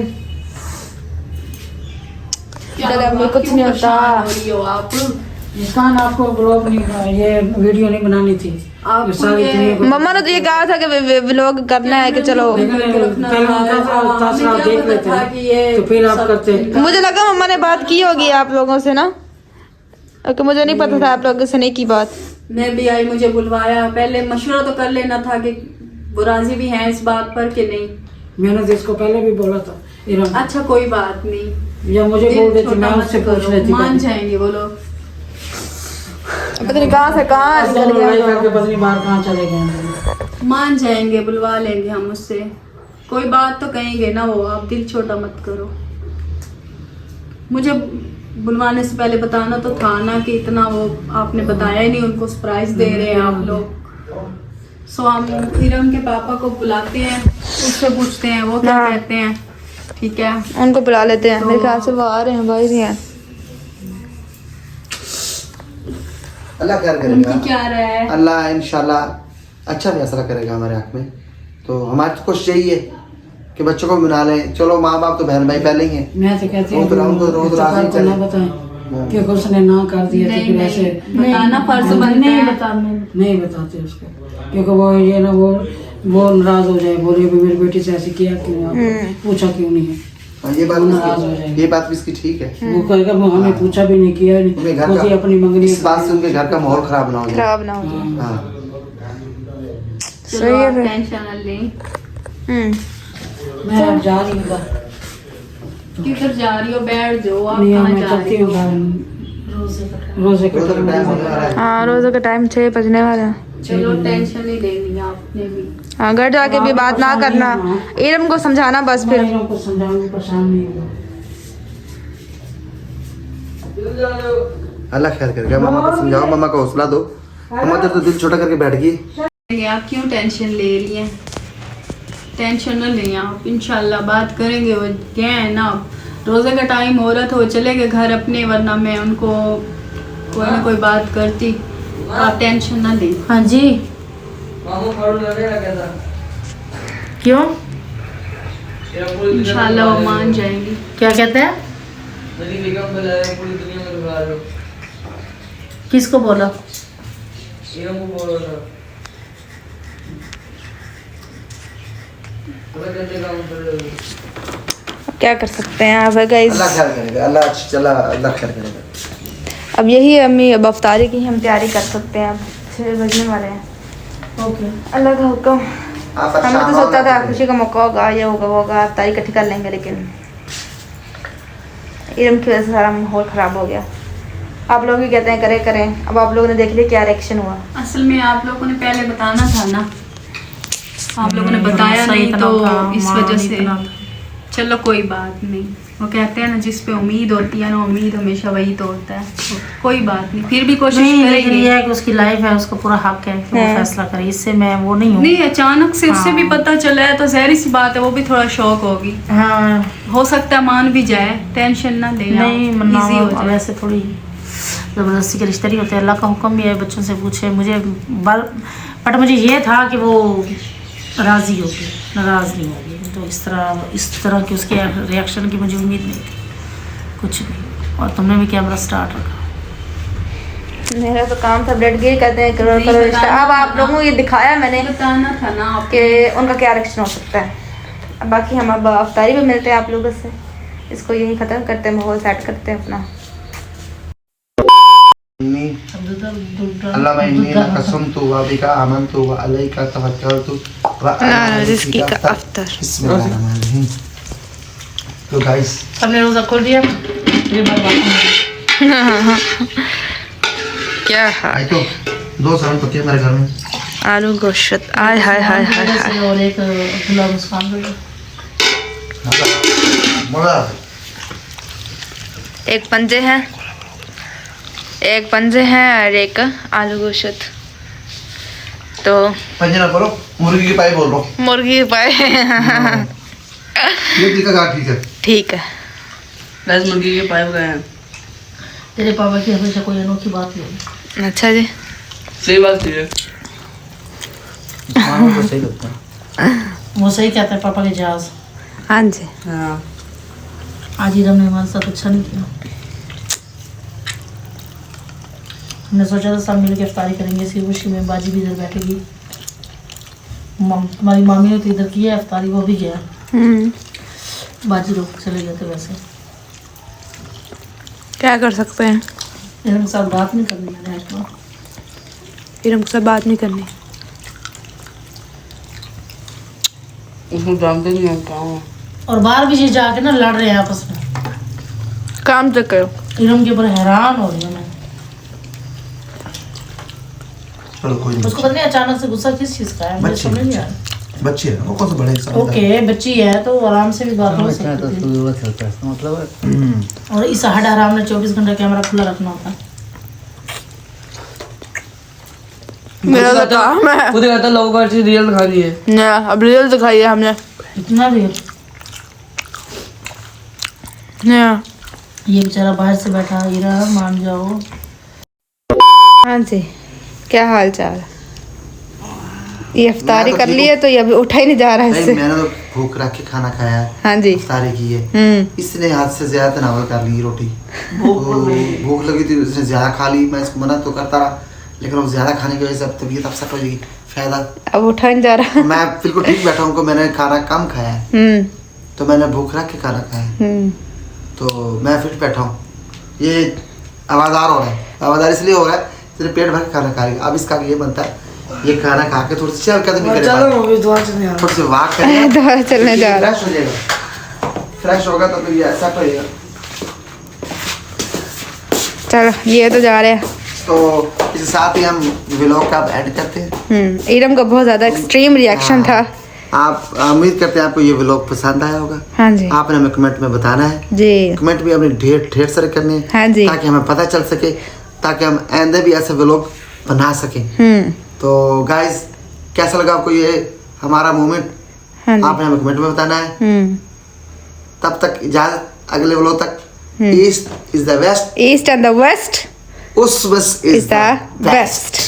चलो अम्मी कुछ नहीं होता। हो रही हो आप? मुस्कान आपको ब्लॉग नहीं, ये वीडियो नहीं बनानी थी। आप सारी इतनी- मम्मा ने तो ये कहा था कि व्लॉग करना है कि चलो। पहले उनका तासरा आप देख लेते हैं, तो फिर आप करते हैं। मुझे लगा मम्मा ने बात की होगी आप लोगों से ना, ओके मुझे नहीं पता था आप लोगों से नहीं की बात। मैं भी आई, मुझे बुलवाया, पहले मशवरा तो कर लेना था कि वो राजी भी हैं इस बात पर कि नहीं। मैंने तो इसको पहले भी बोला था इरम, अच्छा कोई बात नहीं, या मुझे बोल देती मैं उससे पूछ लेती। मान जाएंगे वो लोग। पता नहीं कहाँ से कहाँ निकल लड़ाई गया। करके पता नहीं बाहर कहाँ चले गए। मान जाएंगे, बुलवा लेंगे हम उससे। कोई बात तो कहेंगे ना वो, आप दिल छोटा मत करो। मुझे बुलवाने से पहले बताना तो था ना कि इतना वो आपने बताया ही नहीं, उनको सरप्राइज दे रहे हैं आप लोग। सो हम इरम के पापा को बुलाते हैं, उससे पूछते हैं वो क्या हाँ। कहते हैं। ठीक है, उनको बुला लेते हैं, तो- मेरे ख्याल से वो आ रहे हैं, भाई नहीं है। अल्लाह खैर उनकी करेगा, क्या राय है? अल्लाह इंशाल्लाह अच्छा फैसला करेगा हमारे हक में। तो हमारी तो कोशिश यही है कि बच्चों को मना लें। चलो माँ बाप तो बहन भाई पहले ही हैं, मैं तो कहती वो हूँ तो उनको रोज राजी को चले। ना बताएं कि उसने ना कर दिया तो नहीं, फिर नहीं, ऐसे बताना फर्ज बनता नहीं है। नहीं बताते उसको, क्योंकि वो ये ना वो नाराज हो जाए, बोले भी मेरी बेटी से ऐसे किया क्यों, आपने पूछा क्यों नहीं है। हाँ, ये बात नाराज हो इसकी- जाएंगे। ये बात भी इसकी ठीक है। वो कहेगा वो हमें पूछा भी नहीं, किया उनके नहीं, घर वो अपनी का मंगनी इस बात से उनके घर का माहौल खराब ना हो जाए। खराब ना हो जाए। हाँ चलो सही है आप फिर। टेंशन ना लें। मैं अब जा रही हूँ, किधर जा रही हो? बैठ जाओ, आप नहीं कहाँ मैं जा चलती रही हो? हूँ रोजे का रोज़ का टाइम होने वाला है। हाँ, रोज़ों का टाइम 6 बजने वाला है। चलो टेंशन नहीं लेनी है आपने भी। हाँ, घर जाके भी बात ना करना, इरम को समझाना बस फिर। मैं को समझाऊंगी, परेशान नहीं होगा। अल्लाह खैर करेगा। मामा को समझाओ, मामा को हौसला दो। मामा तो दिल छोटा करके बैठ गई। आप क्यों टेंशन ले रही हैं? टेंशन न लें आप, इंशाल्लाह बात करेंगे। वो गए हैं ना, रोज़े का टाइम हो रहा था, वो चले गए घर अपने, वरना मैं उनको कोई ना कोई बात करती। आप टेंशन ना लें। हाँ जी, मामू फाड़ू लगे लगा था क्यों इंशाल्लाह वो मान जाएंगी। क्या कहते हैं? मेरी बेगम को लाया पूरी दुनिया में दिखा लो। किसको बोला? इरम को बोल रहा था पूरा करने का मतलब क्या कर सकते हैं आप गाइस। अल्लाह खैर करेगा, अल्लाह चला अल्लाह खैर करेगा। अब यही अम्मी, अब अफ्तारी की हम तैयारी कर सकते हैं। अब 6 बजने वाले हैं। ओके, अल्लाह का हुक्म। आप हमने अच्छा तो सोचा था खुशी का मौका होगा, ये होगा वो होगा, अफ्तारी इकट्ठी कर लेंगे, लेकिन इरम की वजह से सारा माहौल ख़राब हो गया। आप लोग भी कहते हैं करें करें, अब आप लोगों ने देख लिया क्या रिएक्शन हुआ। असल में आप लोगों ने पहले बताना था ना, आप लोगों ने बताया नहीं तो इस वजह से। चलो कोई बात नहीं, वो कहते हैं ना जिस पे उम्मीद होती है ना, उम्मीद हमेशा वही तो होता है। कोई बात नहीं, फिर भी कोशिश नहीं लेकिन करेंगे। ये है कि उसकी लाइफ है, उसका पूरा हक है कि वो हाँ। फैसला करे। इससे मैं वो नहीं हूँ। नहीं, अचानक से उससे भी पता चला है तो जहरी सी बात है, वो भी थोड़ा शौक होगी। हाँ हो सकता है मान भी जाए, टेंशन ना ले। नहीं मना, इजी हो जाए। वैसे थोड़ी ज़बरदस्ती के रिश्ते नहीं होते। अल्लाह का हुक्म भी है, बच्चों से पूछे मुझे बट मुझे ये था कि वो राज़ी होगी, नाराज़ नहीं होगी। तो इस तरह की उसके रिएक्शन की मुझे उम्मीद नहीं थी कुछ भी। और तुमने भी कैमरा स्टार्ट रखा। मेरा तो काम था, ब्लड गिर कहते हैं करो नहीं, करो रिश्ता। बताना अब आप था ना। लोगों को ये दिखाया मैंने बताना था ना आपके। कि उनका क्या रिएक्शन हो सकता है। अब बाकी हम अब अफ्तारी पे मिलते हैं आप लोगों से। इसको यही ख़त्म करते हैं, माहौल सेट करते हैं अपना। अल्लाह इन्नी कसमतु व बिका आमनतु व अलैका तवक्कलतु व अला रिज़्क़िका अफ्तर। बिस्मिल्लाहिर्रहमानिर्रहीम। तो गाइस सबने रोज़ा खोल दिया। ये बात क्या है आई तो 2 साल पति हमारे घर में। आलू गोश्त, आय हाय हाय हाय हाय। और एक अब्दुल्ला मुस्कान भाई। मजा एक पंजे हैं, एक पंजे हैं और एक आलू गोश्त। तो पंजना करो, मुर्गी की पाई बोल रहा हूँ। मुर्गी पाए। ये तरीका का ठीक है। ठीक है। गैस मुर्गी के पाइप गए हैं। तेरे पापा की हमेशा कोई अनोखी बात नहीं। अच्छा जी, सही बात थी ये। मानो तो सही लगता है। वो सही कहता है पापा के जहाज। हाँ जी। हाँ आज ही हमने हमारे साथ अच्छा नहीं किया। हमने सोचा था सब मिल के इफ्तारी करेंगे इसी खुशी में। बाजी भी इधर बैठेगी, हमारी मामी ने तो इधर किया इफ्तारी, वो भी गया। बाजी लोग चले गए थे। वैसे क्या कर सकते हैं, इनके साथ बात नहीं करनी मैंने आज तो। फिर हमसे बात नहीं करनी। उसको जानते नहीं हम कहाँ हैं। और बाहर भी ये जाके ना लड़ रहे हैं आपस में। काम तो करो। इरम के ऊपर हैरान हो रही हूँ मैं। चलो कोई नहीं। उसको पता नहीं अचानक से गुस्सा किस चीज़ का है, मुझे बच्चे, समझ नहीं आ रहा। बच्चे हैं वो कौन से बड़े समझदार। ओके बच्ची है तो आराम से भी बात हो सकती है। मतलब और इस हड हराम ने 24 घंटा कैमरा खुला रखना होता है। मेरा तो काम है खुद कहता लोगों को अच्छी रियल दिखानी है ना, अब रियल दिखाई है हमने इतना भी ना। ये बेचारा बाहर से बैठा हीरा मान जाओ। हाँ जी, क्या हाल चाल? ये इफ्तारी कर ली है तो ये अभी उठा ही नहीं जा रहा है नहीं इससे। मैंने तो भूख रख के खाना खाया है। हाँ जी। इफ्तारी की है। इसने हाथ से ज्यादा तनावल कर ली रोटी। भूख लगी थी उसने ज्यादा खा ली। मैं इसको मना तो करता रहा लेकिन वो ज्यादा खाने की वजह से अब तबीयत अपसेट हो जाएगी। फायदा अब उठा नहीं जा रहा। मैं बिल्कुल ठीक बैठा हूँ। मैंने खाना कम खाया है तो मैंने भूख रख के खाना खाया है तो मैं फिट बैठा हूँ। ये आवाज़दार हो रहा है। आवाज़दार इसलिए हो रहा है तेरे पेट भर के खाना खा रही है। अब इसका ये बनता है ये खाना खा के थोड़ी सी चल कदम थोड़ी सी वाक करेगा दोबारा चलने जा रहा। फ्रेश हो जाएगा। फ्रेश होगा तो फिर ये सेट हो जाएगा। चलो ये तो जा रहे हैं। तो इसके साथ ही हम व्लॉग का एंड करते हैं। इरम का बहुत ज्यादा एक्सट्रीम रिएक्शन था। आप उम्मीद करते हैं आपको ये व्लॉग पसंद आया होगा। हाँ जी। आपने हमें कमेंट में बताना है जी। कमेंट भी हमने ढेर सारे करने हैं। हाँ जी। ताकि हमें पता चल सके ताकि हम आइंदा भी ऐसे व्लॉग बना सकें। तो गाइस कैसा लगा आपको ये हमारा मोमेंट? हाँ जी। आपने हमें कमेंट में बताना है। तब तक इजाजत, अगले व्लॉग तक। East is the west, east and the west उस बस इज द बेस्ट।